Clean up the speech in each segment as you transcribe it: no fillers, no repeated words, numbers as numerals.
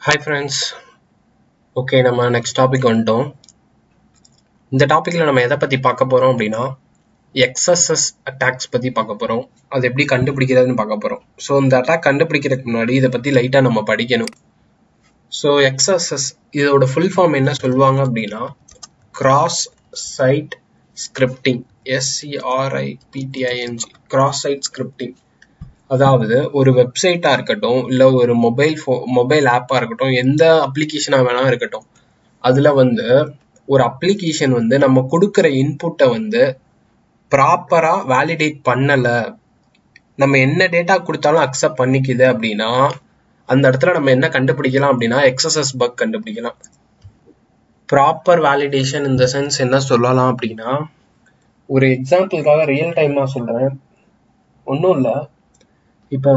Hi friends. Okay, நம்ம next topic வந்துட்டோம். இந்த டாப்பிக்கில் நம்ம எதை பற்றி பார்க்க போகிறோம் அப்படின்னா எக்ஸ்எஸ்எஸ் அட்டாக்ஸ் பற்றி பார்க்க போகிறோம். அது எப்படி கண்டுபிடிக்கிறதுன்னு பார்க்க போகிறோம். ஸோ இந்த அட்டாக் கண்டுபிடிக்கிறதுக்கு முன்னாடி இதை பற்றி லைட்டாக நம்ம படிக்கணும். ஸோ எக்ஸ்எஸ்எஸ் இதோட ஃபுல் ஃபார்ம் என்ன சொல்லுவாங்க அப்படின்னா cross site scripting, SCRIPTING, cross site scripting. அதாவது ஒரு வெப்சைட்டாக இருக்கட்டும், இல்லை ஒரு மொபைல் ஆப்பாக இருக்கட்டும், எந்த அப்ளிகேஷனாக வேணா இருக்கட்டும், அதில் ஒரு அப்ளிகேஷன் நம்ம கொடுக்குற இன்புட்டை ப்ராப்பராக வேலிடேட் பண்ணலை, நம்ம என்ன டேட்டா கொடுத்தாலும் அக்செப்ட் பண்ணிக்குது அப்படின்னா அந்த இடத்துல நம்ம என்ன கண்டுபிடிக்கலாம் அப்படின்னா எக்ஸ்எஸ்எஸ் பக் கண்டுபிடிக்கலாம். ப்ராப்பர் வேலிடேஷன் இந்த சென்ஸ் என்ன சொல்லலாம் அப்படின்னா, ஒரு எக்ஸாம்பிளுக்காக ரியல் டைமாக சொல்கிறேன். ஒன்றும் இல்லை, இப்போ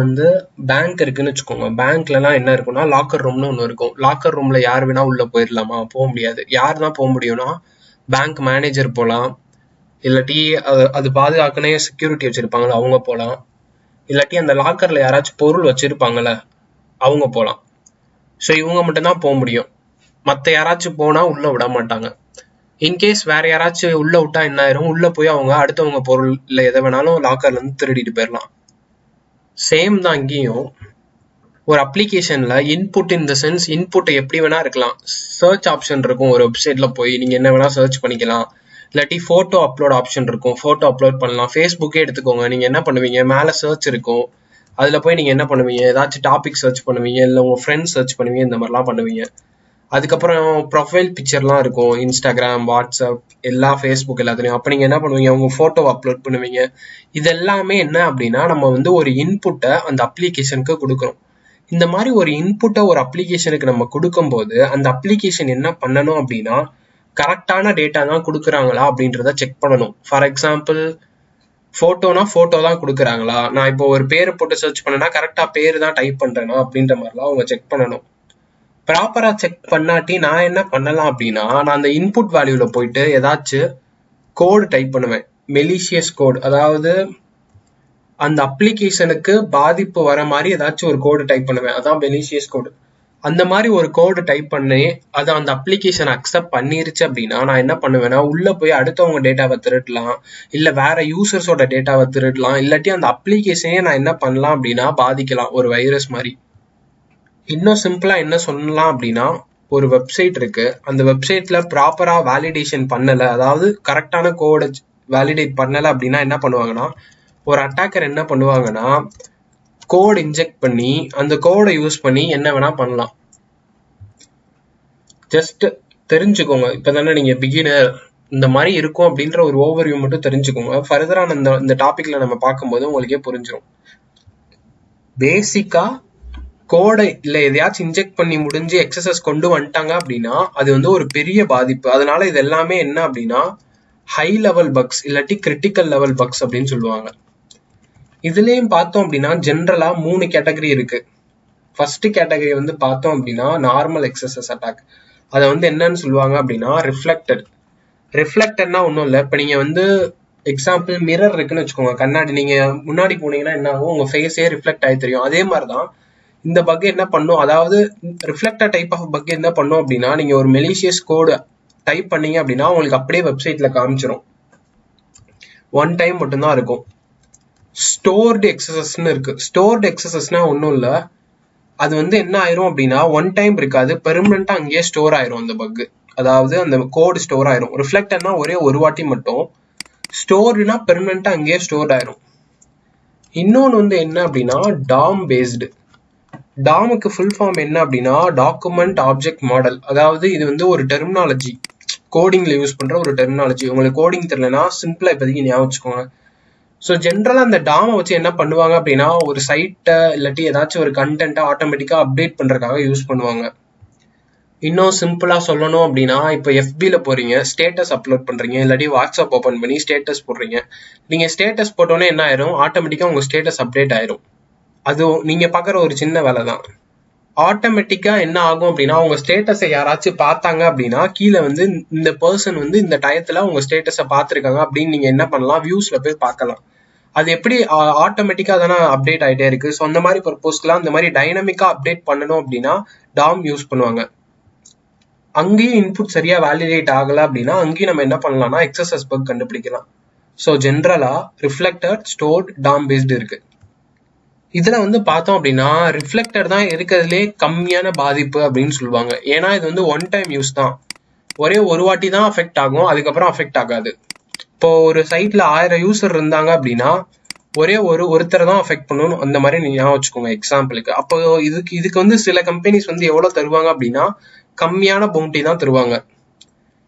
பேங்க் இருக்குன்னு வச்சுக்கோங்க. பேங்க்லலாம் என்ன இருக்குன்னா லாக்கர் ரூம்னு ஒன்று இருக்கும். லாக்கர் ரூம்ல யார் வேணா உள்ள போயிடலாமா? போக முடியாது. யார் தான் போக முடியும்னா பேங்க் மேனேஜர் போகலாம், இல்லாட்டி அது பாதுகாக்கனே செக்யூரிட்டி வச்சிருப்பாங்களா அவங்க போகலாம், இல்லாட்டி அந்த லாக்கர்ல யாராச்சும் பொருள் வச்சிருப்பாங்கல்ல அவங்க போகலாம். ஸோ இவங்க மட்டும்தான் போக முடியும். மற்ற யாராச்சும் போனா உள்ள விட மாட்டாங்க. இன்கேஸ் வேற யாராச்சும் உள்ள விட்டா என்ன ஆயிரும், உள்ள போய் அவங்க அடுத்தவங்க பொருள் இல்லை எதை வேணாலும் லாக்கர்ல இருந்து திருடிட்டு போயிடலாம். சேம் தான் இங்கேயும். ஒரு அப்ளிகேஷன்ல input in the sense input எப்படி வேணா இருக்கலாம். சர்ச் ஆப்ஷன் இருக்கும், ஒரு வெப்சைட்ல போய் நீங்க என்ன வேணா சர்ச் பண்ணிக்கலாம். இல்லாட்டி போட்டோ அப்லோட் ஆப்ஷன் இருக்கும், போட்டோ அப்லோட் பண்ணலாம். ஃபேஸ்புக்கே எடுத்துக்கோங்க, நீங்க என்ன பண்ணுவீங்க, மேல சர்ச் இருக்கும், அதுல போய் நீங்க என்ன பண்ணுவீங்க, ஏதாச்சும் டாபிக் சர்ச் பண்ணுவீங்க, இல்லை உங்க ஃப்ரெண்ட்ஸ் சர்ச் பண்ணுவீங்க, இந்த மாதிரிலாம் பண்ணுவீங்க. அதுக்கப்புறம் ப்ரொஃபைல் பிக்சர்லாம் இருக்கும், இன்ஸ்டாகிராம், வாட்ஸ்அப், எல்லா ஃபேஸ்புக் எல்லாத்துலையும். அப்போ நீங்கள் என்ன பண்ணுவீங்க, உங்கள் ஃபோட்டோ அப்லோட் பண்ணுவீங்க. இதெல்லாமே என்ன அப்படின்னா நம்ம ஒரு இன்புட்டை அந்த அப்ளிகேஷனுக்கு கொடுக்குறோம். இந்த மாதிரி ஒரு இன்புட்டை ஒரு அப்ளிகேஷனுக்கு நம்ம கொடுக்கும்போது அந்த அப்ளிகேஷன் என்ன பண்ணணும் அப்படின்னா கரெக்டான டேட்டா தான் கொடுக்குறாங்களா அப்படின்றத செக் பண்ணணும். ஃபார் எக்ஸாம்பிள் ஃபோட்டோனா ஃபோட்டோ தான் கொடுக்குறாங்களா, நான் இப்போ ஒரு பேரை போட்டு சர்ச் பண்ணேன்னா கரெக்டாக பேர் தான் டைப் பண்ணுறேன்னா அப்படின்ற மாதிரிலாம் அவங்க செக் பண்ணணும். ப்ராப்பரா செக் பண்ணாட்டி நான் என்ன பண்ணலாம் அப்படின்னா, நான் அந்த இன்புட் வேல்யூல போயிட்டு ஏதாச்சும் கோடு டைப் பண்ணுவேன், மெலிஷியஸ் கோட். அதாவது அந்த அப்ளிகேஷனுக்கு பாதிப்பு வர மாதிரி ஏதாச்சும் ஒரு கோடு டைப் பண்ணுவேன், அதான் மெலிஷியஸ் கோடு. அந்த மாதிரி ஒரு கோடு டைப் பண்ணி அதை அந்த அப்ளிகேஷன் அக்செப்ட் பண்ணிருச்சு அப்படின்னா நான் என்ன பண்ணுவேன்னா உள்ள போய் அடுத்தவங்க டேட்டாவை திருடலாம், இல்லை வேற யூசர்ஸோட டேட்டாவை திருடலாம், இல்லாட்டி அந்த அப்ளிகேஷனே நான் என்ன பண்ணலாம் அப்படின்னா பாதிக்கலாம், ஒரு வைரஸ் மாதிரி. இன்னும் சிம்பிளா என்ன சொல்லலாம் அப்படின்னா, ஒரு வெப்சைட் இருக்கு, அந்த வெப்சைட்ல ப்ராப்பரா வேலிடேஷன் பண்ணல, அதாவது கரெக்டான கோடை வேலிடேட் பண்ணல அப்படின்னா என்ன பண்ணுவாங்கன்னா, ஒரு அட்டாக்கர் என்ன பண்ணுவாங்கன்னா கோட் இன்ஜெக்ட் பண்ணி அந்த கோடை யூஸ் பண்ணி என்ன வேணா பண்ணலாம். ஜஸ்ட் தெரிஞ்சுக்கோங்க, இப்பதானே நீங்க பிகினர், இந்த மாதிரி இருக்கும் அப்படின்ற ஒரு ஓவர்வியூ மட்டும் தெரிஞ்சுக்கோங்க. ஃபர்தரான இந்த டாபிக்ல நம்ம பார்க்கும்போது உங்களுக்கே புரிஞ்சிடும். பேசிக்கா கோடை இல்லை எதையாச்சும் இன்ஜெக்ட் பண்ணி முடிஞ்சு எக்ஸசஸ் கொண்டு வந்துட்டாங்க அப்படின்னா அது ஒரு பெரிய பாதிப்பு. அதனால இது எல்லாமே என்ன அப்படின்னா ஹை லெவல் பக்ஸ் இல்லாட்டி கிரிட்டிக்கல் லெவல் பக்ஸ் அப்படின்னு சொல்லுவாங்க. இதுலயும் பார்த்தோம் அப்படின்னா ஜென்ரலா 3 கேட்டகரி இருக்கு. ஃபர்ஸ்ட் கேட்டகரி பார்த்தோம் அப்படின்னா நார்மல் எக்ஸசஸ் அட்டாக். அதை என்னன்னு சொல்லுவாங்க அப்படின்னா ரிஃப்ளெக்டர்னா ஒன்றும் இல்லை. இப்போ நீங்க எக்ஸாம்பிள் மிரர் இருக்குன்னு வச்சுக்கோங்க, கண்ணாடி, நீங்க முன்னாடி போனீங்கன்னா என்ன ஆகும், உங்க ஃபேஸே ரிஃப்ளெக்ட் ஆகி தெரியும். அதே மாதிரிதான் இந்த பக் என்ன பண்ணும், அதாவது ரிஃப்ளெக்டர் டைப் ஆஃப் பக் என்ன பண்ணும் அப்படின்னா, நீங்க ஒரு மெலிஷியஸ் கோடு டைப் பண்ணீங்க அப்படின்னா உங்களுக்கு அப்படியே வெப்சைட்ல காமிச்சிடும். ஒன் டைம் மட்டும்தான் இருக்கும். ஸ்டோர்டு எக்ஸசஸ்ன்னு இருக்கு. ஸ்டோர்டு எக்ஸசஸ்னா ஒன்றும் இல்லை, அது என்ன ஆயிரும் அப்படின்னா ஒன் டைம் இருக்காது, பெர்மனண்டா அங்கேயே ஸ்டோர் ஆயிரும் அந்த பக். அதாவது அந்த கோடு ஸ்டோர் ஆயிரும். ரிஃப்ளெக்டர்னா ஒரே ஒரு வாட்டி மட்டும், ஸ்டோர்டுனா பெர்மனண்டா அங்கேயே ஸ்டோர் ஆயிரும். இன்னொன்று என்ன அப்படின்னா டாம் பேஸ்டு. டாமுக்கு ஃபுல் ஃபார்ம் என்ன அப்படின்னா டாக்குமெண்ட் ஆப்ஜெக்ட் மாடல். அதாவது இது ஒரு டெர்மினாலஜி, கோடிங்ல யூஸ் பண்ற ஒரு டெர்மினாலஜி. உங்களுக்கு கோடிங் தெரியலனா சிம்பிளா இப்போதைக்கு ஞாபகம் வச்சுக்கோங்க. ஸோ ஜென்ரலா அந்த டாமை வச்சு என்ன பண்ணுவாங்க அப்படின்னா ஒரு சைட்டை இல்லாட்டி ஏதாச்சும் ஒரு கண்டென்ட்டை ஆட்டோமேட்டிக்கா அப்டேட் பண்றதுக்காக யூஸ் பண்ணுவாங்க. இன்னும் சிம்பிளா சொல்லணும் அப்படின்னா, இப்போ FBல போறீங்க, ஸ்டேட்டஸ் அப்லோட் பண்றீங்க, இல்லாட்டி வாட்ஸ்அப் ஓபன் பண்ணி ஸ்டேட்டஸ் போடுறீங்க. நீங்க ஸ்டேட்டஸ் போட்டோன்னே என்ன ஆயிரும், ஆட்டோமேட்டிக்கா உங்க ஸ்டேட்டஸ் அப்டேட் ஆயிரும். அது நீங்க பாக்குற ஒரு சின்ன வேலை தான். ஆட்டோமேட்டிக்கா என்ன ஆகும் அப்படின்னா உங்க ஸ்டேட்டஸை யாராச்சும் பார்த்தாங்க அப்படின்னா கீழே இந்த பர்சன் இந்த டயத்துல உங்க ஸ்டேட்டஸை பார்த்துருக்காங்க அப்படின்னு நீங்க என்ன பண்ணலாம், வியூஸ்ல போய் பார்க்கலாம். அது எப்படி ஆட்டோமேட்டிக்கா தானே அப்டேட் ஆகிட்டே இருக்கு. ஸோ அந்த மாதிரி பர்பஸ்க்குலாம் இந்த மாதிரி டைனமிக்கா அப்டேட் பண்ணணும் அப்படின்னா டாம் யூஸ் பண்ணுவாங்க. அங்கேயும் இன்புட் சரியா வேலிடேட் ஆகல அப்படின்னா அங்கேயும் நம்ம என்ன பண்ணலாம்னா எக்ஸஸ் பக் கண்டுபிடிக்கலாம். ஸோ ஜென்ரலா ரிஃப்ளெக்டட், ஸ்டோர்ட், டாம் பேஸ்டு இருக்கு. இதுல வந்து பார்த்தோம் அப்படின்னா ரிஃப்ளெக்டர் தான் இருக்கிறதுலே கம்மியான பாதிப்பு அப்படின்னு சொல்லுவாங்க. ஏன்னா இது வந்து ஒன் டைம் யூஸ் தான், ஒரே ஒரு வாட்டி தான் அஃபெக்ட் ஆகும், அதுக்கப்புறம் அஃபெக்ட் ஆகாது. இப்போ ஒரு சைட்ல 1000 யூசர் இருந்தாங்க அப்படின்னா ஒரே ஒருத்தர் தான் அஃபெக்ட் பண்ணணும், அந்த மாதிரி நீங்க ஞாபகம் வச்சுக்கோங்க எக்ஸாம்பிளுக்கு. அப்போ இதுக்கு வந்து சில கம்பெனிஸ் வந்து எவ்வளவு தருவாங்க அப்படின்னா கம்மியான பவுண்டி தான் தருவாங்க.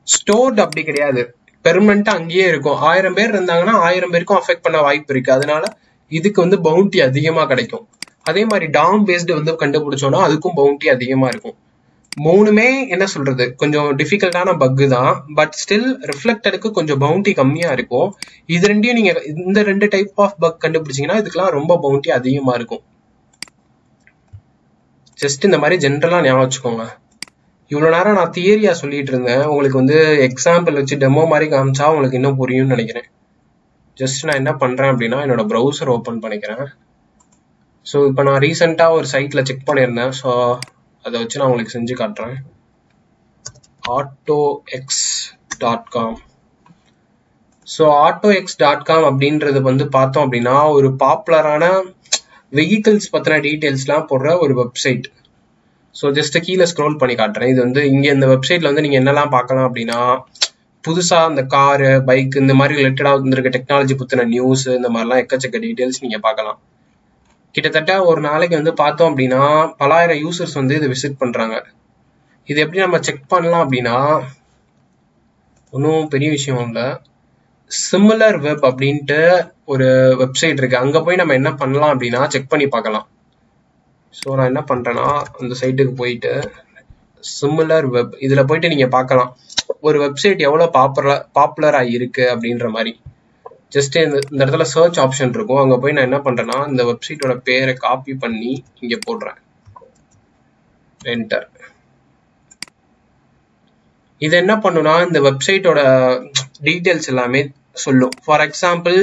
ஸ்டோர்ட் அப்படி கிடையாது, பெர்மனண்டா அங்கேயே இருக்கும். 1000 பேர் இருந்தாங்கன்னா 1000 பேருக்கும் அஃபெக்ட் பண்ண வாய்ப்பு இருக்கு. அதனால இதுக்கு வந்து பவுண்டி அதிகமா கிடைக்கும். அதே மாதிரி டாம் பேஸ்டு வந்து கண்டுபிடிச்சோம்னா அதுக்கும் பவுண்டி அதிகமா இருக்கும். மூணுமே என்ன சொல்றது கொஞ்சம் டிஃபிகல்ட்டான பக் தான், பட் ஸ்டில் ரிஃப்ளெக்டருக்கு கொஞ்சம் பவுண்டி கம்மியா இருக்கும். இது ரெண்டையும் நீங்க இந்த 2 டைப் ஆஃப் பக் கண்டுபிடிச்சீங்கன்னா இதுக்கெல்லாம் ரொம்ப பவுண்டி அதிகமா இருக்கும். ஜஸ்ட் இந்த மாதிரி ஜென்ரலா ஞாபகம் வச்சுக்கோங்க. இவ்வளவு நேரம் நான் தியரியா சொல்லிட்டு இருந்தேன், உங்களுக்கு வந்து எக்ஸாம்பிள் வச்சு டெமோ மாதிரி காமிச்சா உங்களுக்கு இன்னும் புரியும்னு நினைக்கிறேன். ஜஸ்ட் நான் என்ன பண்றேன் அப்படின்னா என்னோட ப்ரௌசர் ஓப்பன் பண்ணிக்கிறேன். ஸோ இப்போ நான் ரீசெண்டா ஒரு சைட்ல செக் பண்ணியிருந்தேன், ஸோ அதை வச்சு நான் உங்களுக்கு செஞ்சு காட்டுறேன். autox.com. ஸோ autox.com அப்படின்றது வந்து பார்த்தோம் அப்படின்னா ஒரு பாப்புலரான வெஹிக்கிள்ஸ் பத்தின டீட்டெயில்ஸ்லாம் போடுற ஒரு வெப்சைட். ஸோ ஜஸ்ட் கீழே ஸ்க்ரோல் பண்ணி காட்டுறேன். இது வந்து இங்கே இந்த வெப்சைட்ல வந்து நீங்க என்னெல்லாம் பார்க்கலாம் அப்படின்னா புதுசா இந்த காரு, பைக் இந்த மாதிரி ரிலேட்டடா இருந்திருக்க டெக்னாலஜி பத்தின நியூஸ், இந்த மாதிரிலாம் எக்கச்சக்க டீட்டெயில்ஸ் நீங்க பார்க்கலாம். கிட்டத்தட்ட ஒரு நாளைக்கு வந்து பார்த்தோம் அப்படின்னா பலாயிரம் யூசர்ஸ் வந்து இதை விசிட் பண்றாங்க. இது எப்படி நம்ம செக் பண்ணலாம் அப்படின்னா ஒன்றும் பெரிய விஷயம் இல்லை. சிமிலர் வெப் அப்படின்ட்டு ஒரு வெப்சைட் இருக்கு, அங்க போய் நம்ம என்ன பண்ணலாம் அப்படின்னா செக் பண்ணி பார்க்கலாம். ஸோ நான் என்ன பண்றேன்னா அந்த சைட்டுக்கு போயிட்டு சிமிலர் வெப் இதுல போயிட்டு நீங்க பார்க்கலாம் ஒரு வெப்சைட் எவ்வளவு பாப்புலரா இருக்கு அப்படின்ற மாதிரி. ஜஸ்ட் இந்த இடத்துல சர்ச் ஆப்ஷன் இருக்கும், அங்க போய் நான் என்ன பண்றேன்னா இந்த வெப்சைட்டோட பேரை காப்பி பண்ணி இங்க போடுறேன், என்டர். இது என்ன பண்ணுனா இந்த வெப்சைட்டோட டீட்டெயில்ஸ் எல்லாமே சொல்லும். ஃபார் எக்ஸாம்பிள்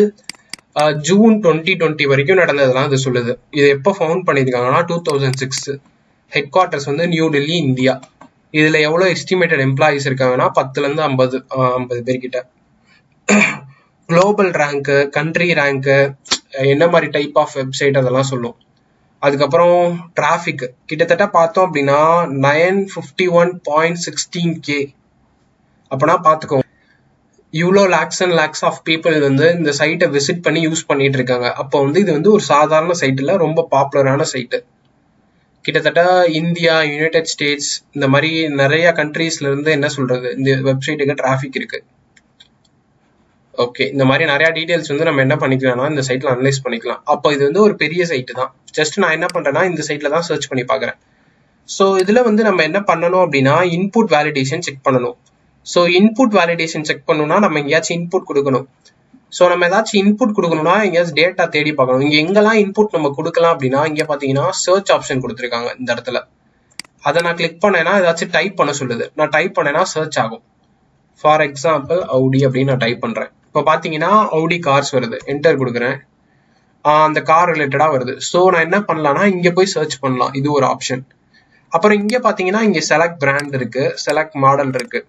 ஜூன் 2020 வரைக்கும் நடந்ததெல்லாம் இது சொல்லுது. இது எப்போ ஃபவுண்ட் பண்ணியிருக்காங்கன்னா 2006. ஹெட் குவார்ட்டர்ஸ் வந்து நியூ டெல்லி, இந்தியா. இதுல எவ்வளவு எஸ்டிமேட்டட் எம்ப்ளாயிஸ் இருக்காங்கன்னா 10ல இருந்து 50 பேர்கிட்ட. குளோபல் ரேங்க்கு, கண்ட்ரி ரேங்க்கு, என்ன மாதிரி டைப் ஆஃப் வெப்சைட் அதெல்லாம் சொல்லும். அதுக்கப்புறம் டிராஃபிக் கிட்டத்தட்ட பார்த்தோம் அப்படின்னா 951.16K. அப்பனா பார்த்துக்கோங்க இவ்வளோ lakhs and lakhs of people வந்து இந்த சைட்டை விசிட் பண்ணி யூஸ் பண்ணிட்டு இருக்காங்க. அப்போ வந்து இது வந்து ஒரு சாதாரண சைட் இல்லை, ரொம்ப பாப்புலரான சைட்டு. கிட்டத்தட்ட இந்தியா, யுனைடெட் ஸ்டேட்ஸ் இந்த மாதிரி நிறைய கண்ட்ரீஸ்ல இருந்து என்ன சொல்றது இந்த வெப்சைட்டுக்கு டிராஃபிக் இருக்கு. ஓகே, இந்த மாதிரி நிறைய டீடைல்ஸ் வந்து நம்ம என்ன பண்ணிக்கலாம்னா இந்த சைட்ல அனலைஸ் பண்ணிக்கலாம். அப்போ இது வந்து ஒரு பெரிய சைட்டு தான். ஜஸ்ட் நான் என்ன பண்றேன்னா இந்த சைட்ல தான் சர்ச் பண்ணி பாக்குறேன். ஸோ இதுல வந்து நம்ம என்ன பண்ணணும் அப்படின்னா இன்புட் வேலிடேஷன் செக் பண்ணணும். ஸோ இன்புட் வேலிடேஷன் செக் பண்ணணும்னா நம்ம எங்கேயாச்சும் இன்புட் கொடுக்கணும். ஸோ நம்ம ஏதாச்சும் இன்புட் கொடுக்கணும்னா எங்கேயாச்சும் டேட்டா தேடி பார்க்கணும். இங்க எங்கெல்லாம் இன்புட் நம்ம கொடுக்கலாம் அப்படின்னா இங்க பாத்தீங்கன்னா சர்ச் ஆப்ஷன் கொடுத்துருக்காங்க இந்த இடத்துல. அதை நான் கிளிக் பண்ணேன்னா ஏதாச்சும் டைப் பண்ண சொல்லுது. நான் டைப் பண்ணேன்னா சர்ச் ஆகும். ஃபார் எக்ஸாம்பிள் அவுடி அப்படின்னு நான் டைப் பண்றேன். இப்போ பாத்தீங்கன்னா அவுடி கார்ஸ் வருது, என்டர் கொடுக்குறேன், அந்த கார் ரிலேட்டடா வருது. ஸோ நான் என்ன பண்ணலாம்னா இங்க போய் சர்ச் பண்ணலாம், இது ஒரு ஆப்ஷன். அப்புறம் இங்க பாத்தீங்கன்னா இங்க செலக்ட் பிராண்ட் இருக்கு, செலக்ட் மாடல் இருக்கு.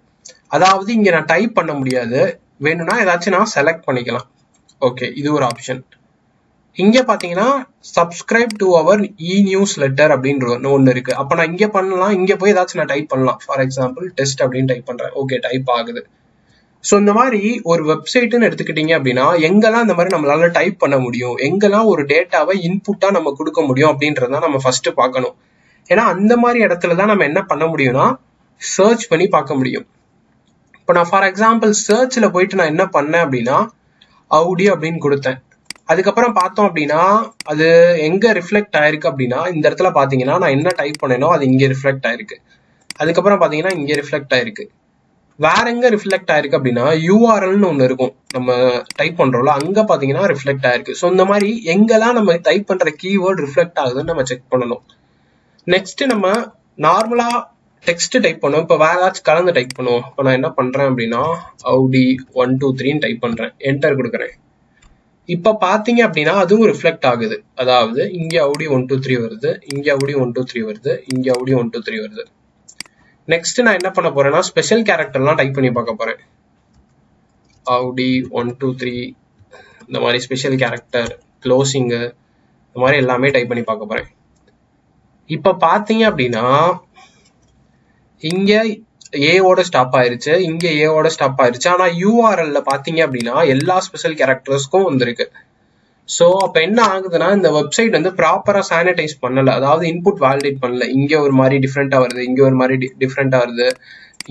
அதாவது இங்க நான் டைப் பண்ண முடியாது, வேணும்னா ஏதாச்சும் நான் செலக்ட் பண்ணிக்கலாம். ஓகே, இது ஒரு ஆப்ஷன். இங்க பாத்தீங்கன்னா subscribe to our e newsletter அப்படின்ற ஒன்று இருக்கு. அப்ப நான் இங்க பண்ணலாம், இங்க போய் ஏதாச்சும் நான் டைப் பண்ணலாம். ஃபார் எக்ஸாம்பிள் டெஸ்ட் அப்படின்னு டைப் பண்றேன். ஓகே, டைப் ஆகுது. ஸோ இந்த மாதிரி ஒரு வெப்சைட்னு எடுத்துக்கிட்டீங்க அப்படின்னா எங்கெல்லாம் இந்த மாதிரி நம்மளால டைப் பண்ண முடியும், எங்கெல்லாம் ஒரு டேட்டாவை இன்புட்டா நம்ம கொடுக்க முடியும் அப்படின்றதான் நம்ம ஃபர்ஸ்ட் பார்க்கணும். ஏன்னா அந்த மாதிரி இடத்துல தான் நம்ம என்ன பண்ண முடியும்னா சர்ச் பண்ணி பார்க்க முடியும். இப்போ நான் ஃபார் எக்ஸாம்பிள் சர்ச்ல போயிட்டு நான் என்ன பண்ணேன் அப்படின்னா அவுடி அப்படின்னு கொடுத்தேன். அதுக்கப்புறம் பார்த்தோம் அப்படின்னா அது எங்க ரிஃப்ளெக்ட் ஆயிருக்கு அப்படின்னா இந்த இடத்துல பாத்தீங்கன்னா நான் என்ன டைப் பண்ணேனோ அது இங்க ரிஃப்ளெக்ட் ஆயிருக்கு. அதுக்கப்புறம் பாத்தீங்கன்னா இங்க ரிஃப்ளெக்ட் ஆயிருக்கு. வேற எங்க ரிஃப்ளெக்ட் ஆயிருக்கு அப்படின்னா யூஆர்எல்னு ஒண்ணு இருக்கும், நம்ம டைப் பண்றோம்ல, அங்க பாத்தீங்கன்னா ரிஃப்ளெக்ட் ஆயிருக்கு. ஸோ இந்த மாதிரி எங்கெல்லாம் நம்ம டைப் பண்ற கீவேர்ட் ரிஃப்ளெக்ட் ஆகுதுன்னு நம்ம செக் பண்ணணும். நெக்ஸ்ட் நம்ம நார்மலா டெக்ஸ்ட் டைப் பண்ணுவோம், இப்போ வேற ஏதாச்சும் கலந்து டைப் பண்ணுவோம். இப்போ நான் என்ன பண்றேன் அப்படின்னா அவுடி 123 டைப் பண்றேன், என்டர் கொடுக்குறேன். இப்ப பாத்தீங்க அப்படின்னா அதுவும் ரிஃப்ளெக்ட் ஆகுது. அதாவது இங்க அவுடி 1 2 3 வருது, இங்க அவுடி 1 2 3 வருது, இங்க அவுடி 1 2 3 வருது. நெக்ஸ்ட் நான் என்ன பண்ண போறேன்னா ஸ்பெஷல் கேரக்டர்லாம் டைப் பண்ணி பார்க்க போறேன். அவுடி 1 2 3 இந்த மாதிரி ஸ்பெஷல் கேரக்டர், க்ளோசிங்கு, இந்த மாதிரி எல்லாமே டைப் பண்ணி பார்க்க போறேன். இப்ப பாத்தீங்க அப்படின்னா இங்க ஏவோட ஸ்டாப் ஆயிருச்சு, இங்க ஏவோட ஸ்டாப் ஆயிருச்சு. ஆனா யூஆர்எல்ல பாத்தீங்க அப்படின்னா எல்லா ஸ்பெஷல் கேரக்டர்ஸ்க்கும் வந்திருக்கு. ஸோ அப்ப என்ன ஆகுதுன்னா இந்த வெப்சைட் வந்து ப்ராப்பரா சானிடைஸ் பண்ணல, அதாவது இன்புட் வேலிடேட் பண்ணல. இங்க ஒரு மாதிரி டிஃப்ரெண்டா வருது, இங்க ஒரு மாதிரி டிஃப்ரெண்டா வருது.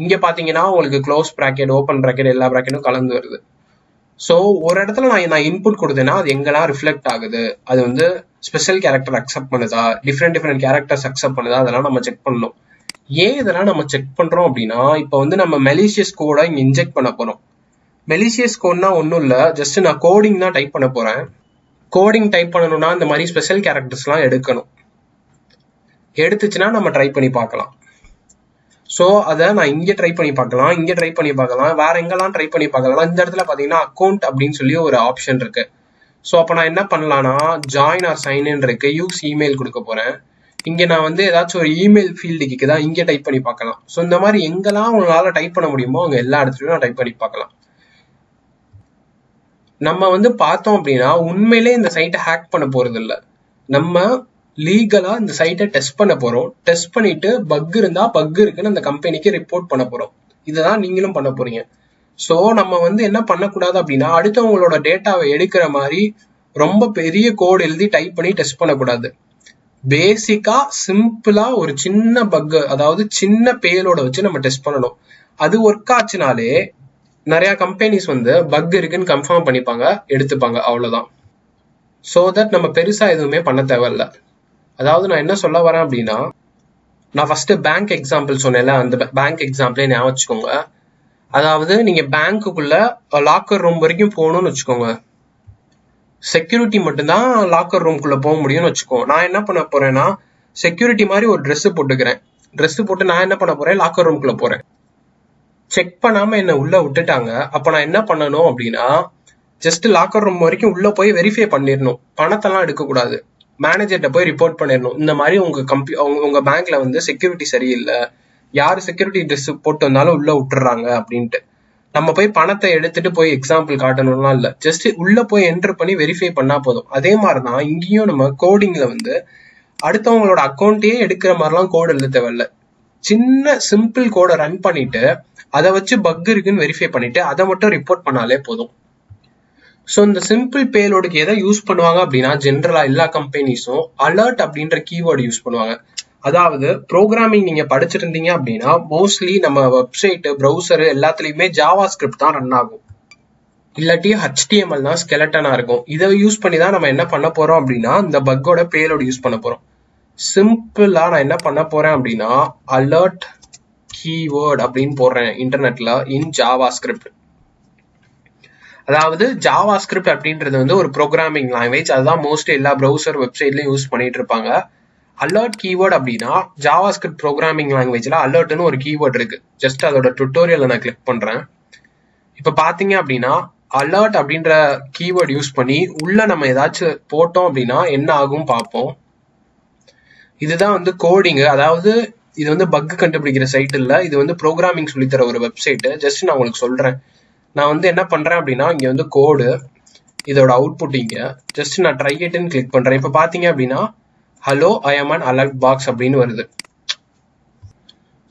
இங்க பாத்தீங்கன்னா உங்களுக்கு க்ளோஸ் பிராக்கெட், ஓப்பன் பிராக்கெட் எல்லா பிராக்கெட்டும் கலந்து வருது. ஸோ ஒரு இடத்துல நான் இன்புட் கொடுத்தேன்னா அது எங்கெல்லாம் ரிஃப்ளெக்ட் ஆகுது, அது வந்து ஸ்பெஷல் கேரக்டர் அக்செப்ட் பண்ணுதா, டிஃப்ரெண்ட் கேரக்டர்ஸ் அக்செப்ட் பண்ணுதா, அதெல்லாம் நம்ம செக் பண்ணணும். ஏன் இதெல்லாம் நம்ம செக் பண்றோம் அப்படின்னா இப்போ வந்து நம்ம மெலிஷியஸ் கோடை இங்க இன்ஜெக்ட் பண்ண போறோம். மெலிஷியஸ் கோட்னா ஒன்றும் இல்லை, ஜஸ்ட் நான் கோடிங் தான் டைப் பண்ண போறேன். கோடிங் டைப் பண்ணணும்னா இந்த மாதிரி ஸ்பெஷல் கேரக்டர்ஸ்லாம் எடுக்கணும். எடுத்துச்சுன்னா நம்ம ட்ரை பண்ணி பார்க்கலாம். ஸோ அதை நான் இங்கே ட்ரை பண்ணி பார்க்கலாம், இங்கே ட்ரை பண்ணி பார்க்கலாம், வேற எங்கெல்லாம் ட்ரை பண்ணி பார்க்கலாம். இந்த இடத்துல பார்த்தீங்கன்னா அக்கௌண்ட் அப்படின்னு சொல்லி ஒரு ஆப்ஷன் இருக்கு. ஸோ அப்போ நான் என்ன பண்ணலாம்னா ஜாயின் ஆர் சைன் இருக்கு, யூஸ் இமெயில் கொடுக்க போறேன். இங்கே நான் வந்து ஏதாச்சும் ஒரு இமெயில் ஃபீல்டுக்கு தான் இங்கே டைப் பண்ணி பார்க்கலாம். ஸோ இந்த மாதிரி எங்கெல்லாம் உங்களால் டைப் பண்ண முடியுமோ அங்கே எல்லா இடத்துலையும் நான் டைப் பண்ணி பார்க்கலாம். நம்ம வந்து பார்த்தோம் அப்படின்னா உண்மையிலே இந்த சைட்டை ஹேக் பண்ண போறது இல்லை, நம்ம லீகலா இந்த சைட்டை டெஸ்ட் பண்ண போறோம். டெஸ்ட் பண்ணிட்டு பக் இருந்தா பக் இருக்குன்னு அந்த கம்பெனிக்கு ரிப்போர்ட் பண்ண போறோம். இதுதான் நீங்களும் பண்ண போறீங்க. ஸோ நம்ம வந்து என்ன பண்ணக்கூடாது அப்படின்னா அடுத்தவங்களோட டேட்டாவை எடுக்கிற மாதிரி ரொம்ப பெரிய கோட் எழுதி டைப் பண்ணி டெஸ்ட் பண்ணக்கூடாது. பேசிக்கா சிம்பிளா ஒரு சின்ன பக், அதாவது சின்ன பேலோட வச்சு நம்ம டெஸ்ட் பண்ணணும். அது ஒர்க் ஆச்சுனாலே நிறைய கம்பெனிஸ் வந்து பக் இருக்குன்னு கன்ஃபார்ம் பண்ணிப்பாங்க, எடுத்துப்பாங்க, அவ்வளவுதான். ஸோ தட் நம்ம பெருசா எதுவுமே பண்ண தேவையில்ல. அதாவது நான் என்ன சொல்ல வரேன் அப்படின்னா நான் ஃபர்ஸ்ட் பேங்க் எக்ஸாம்பிள் சொன்னேன்ல, அந்த பேங்க் எக்ஸாம்பிளே ஞாபகம் வச்சுக்கோங்க. அதாவது நீங்க பேங்க்குள்ள லாக்கர் ரூம் வரைக்கும் போகணும்னு வச்சுக்கோங்க, செக்யூரிட்டி மட்டும்தான் லாக்கர் ரூம்குள்ள போக முடியும்னு வச்சுக்கோங்க. நான் என்ன பண்ண போறேன்னா செக்யூரிட்டி மாதிரி ஒரு ட்ரெஸ் போட்டுக்கிறேன். ட்ரெஸ் போட்டு நான் என்ன பண்ண போறேன், லாக்கர் ரூம்குள்ள போறேன். செக் பண்ணாம என்ன உள்ள விட்டுட்டாங்க. அப்ப நான் என்ன பண்ணணும் அப்படின்னா ஜஸ்ட் லாக்கர் ரூம் வரைக்கும் உள்ள போய் வெரிஃபை பண்ணிடணும். பணத்தெல்லாம் எடுக்கக்கூடாது, மேனேஜர்கிட்ட போய் ரிப்போர்ட் பண்ணிடணும். இந்த மாதிரி உங்க பேங்க்ல வந்து செக்யூரிட்டி சரியில்லை, யாரு செக்யூரிட்டி ட்ரெஸ் போட்டு வந்தாலும் உள்ள விட்டுறாங்க அப்படின்ட்டு. நம்ம போய் பணத்தை எடுத்துட்டு போய் எக்ஸாம்பிள் காட்டணும்லாம் இல்லை, ஜஸ்ட் உள்ள போய் என்டர் பண்ணி வெரிஃபை பண்ணா போதும். அதே மாதிரிதான் இங்கேயும் நம்ம கோடிங்ல வந்து அடுத்தவங்களோட அக்கௌண்ட்டையே எடுக்கிற மாதிரிலாம் கோட் எழுத தேவையில்ல. சின்ன சிம்பிள் கோடை ரன் பண்ணிட்டு அதை வச்சு பக் இருக்குன்னு வெரிஃபை பண்ணிட்டு அதை மட்டும் ரிப்போர்ட் பண்ணாலே போதும். ஸோ இந்த சிம்பிள் பேலோடுக்கு எதை யூஸ் பண்ணுவாங்க அப்படின்னா ஜென்ரலா எல்லா கம்பெனிஸும் அலர்ட் அப்படின்ற கீவேர்டு யூஸ் பண்ணுவாங்க. அதாவது ப்ரோக்ராமிங் நீங்க படிச்சுட்டு இருந்தீங்க அப்படின்னா மோஸ்ட்லி நம்ம வெப்சைட், ப்ரௌசர் எல்லாத்துலயுமே ஜாவா ஸ்கிரிப்ட் தான் ரன் ஆகும், இல்லாட்டி HTML தான் ஸ்கெலட்டனா இருக்கும். இதை யூஸ் பண்ணி தான் நம்ம என்ன பண்ண போறோம் அப்படின்னா இந்த பக்கோட பேலோடு யூஸ் பண்ண போறோம். சிம்பிளா நான் என்ன பண்ண போறேன் அப்படின்னா அலர்ட் கீவேர்ட் அப்படின்னு போடுறேன் இன்டர்நெட்ல இன் ஜாவா ஸ்கிரிப்ட். அதாவது ஜாவா ஸ்கிரிப்ட் அப்படின்றது வந்து ஒரு ப்ரோக்ராமிங் லாங்குவேஜ், அதுதான் மோஸ்ட்லி எல்லா ப்ரௌசர் வெப்சைட்லயும் யூஸ் பண்ணிட்டு இருப்பாங்க. அலர்ட் கீவேர்ட் அப்படின்னா ஜாவா ஸ்கிரிப்ட் ப்ரோக்ராமிங் லாங்குவேஜ்ல அலர்ட்னு ஒரு கீவேர்ட் இருக்கு. ஜஸ்ட் அதோட டுட்டோரியலை நான் கிளிக் பண்றேன். இப்ப பாத்தீங்க அப்படின்னா அலர்ட் அப்படின்ற கீவேர்ட் யூஸ் பண்ணி உள்ள நம்ம ஏதாச்சும் போட்டோம் அப்படின்னா என்ன ஆகும் பார்ப்போம். இதுதான் வந்து கோடிங். அதாவது இது வந்து பக் கண்டுபிடிக்கிற சைட் இல்ல, இது வந்து ப்ரோக்ராமிங் சொல்லித்தர ஒரு வெப்சைட். ஜஸ்ட் நான் உங்களுக்கு சொல்றேன். நான் வந்து என்ன பண்றேன் அப்படின்னா இங்க வந்து கோடு, இதோட அவுட்புட் இங்க ஜஸ்ட் நான் ட்ரை இட்னு கிளிக் பண்றேன். இப்ப பாத்தீங்க அப்படின்னா hello I am an alert box அப்படின்னு வருது.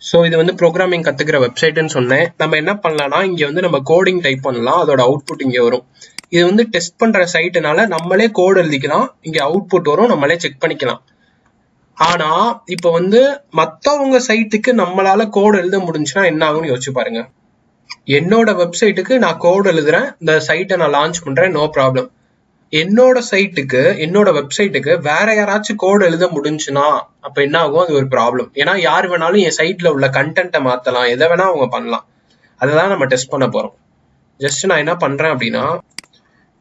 ஸோ இது வந்து ப்ரோக்ராமிங் கத்துக்கிற வெப்சைட்னு சொன்னேன். நம்ம என்ன பண்ணலாம்னா இங்க வந்து நம்ம கோடிங் டைப் பண்ணலாம், அதோட அவுட்புட் இங்க வரும். இது வந்து டெஸ்ட் பண்ற சைட்டுனால நம்மளே கோடு எழுதிக்கலாம், இங்க அவுட்புட் வரும், நம்மளே செக் பண்ணிக்கலாம். ஆனா இப்ப வந்து மத்தவங்க சைட்டுக்கு நம்மளால கோடு எழுத முடிஞ்சுன்னா என்ன ஆகும்னு யோசிச்சு பாருங்க. என்னோட வெப்சைட்டுக்கு நான் கோடு எழுதுறேன், இந்த சைட்டை நான் லான்ச் பண்றேன், நோ ப்ராப்ளம். என்னோட சைட்டுக்கு, என்னோட வெப்சைட்டுக்கு வேற யாராச்சும் கோடு எழுத முடிஞ்சுன்னா அப்ப என்ன ஆகும், அது ஒரு ப்ராப்ளம். ஏன்னா யார் வேணாலும் என் சைட்ல உள்ள கண்டென்ட்டை மாத்தலாம், எதை வேணா அவங்க பண்ணலாம். அததான் நம்ம டெஸ்ட் பண்ண போறோம். ஜஸ்ட் நான் என்ன பண்றேன் அப்படின்னா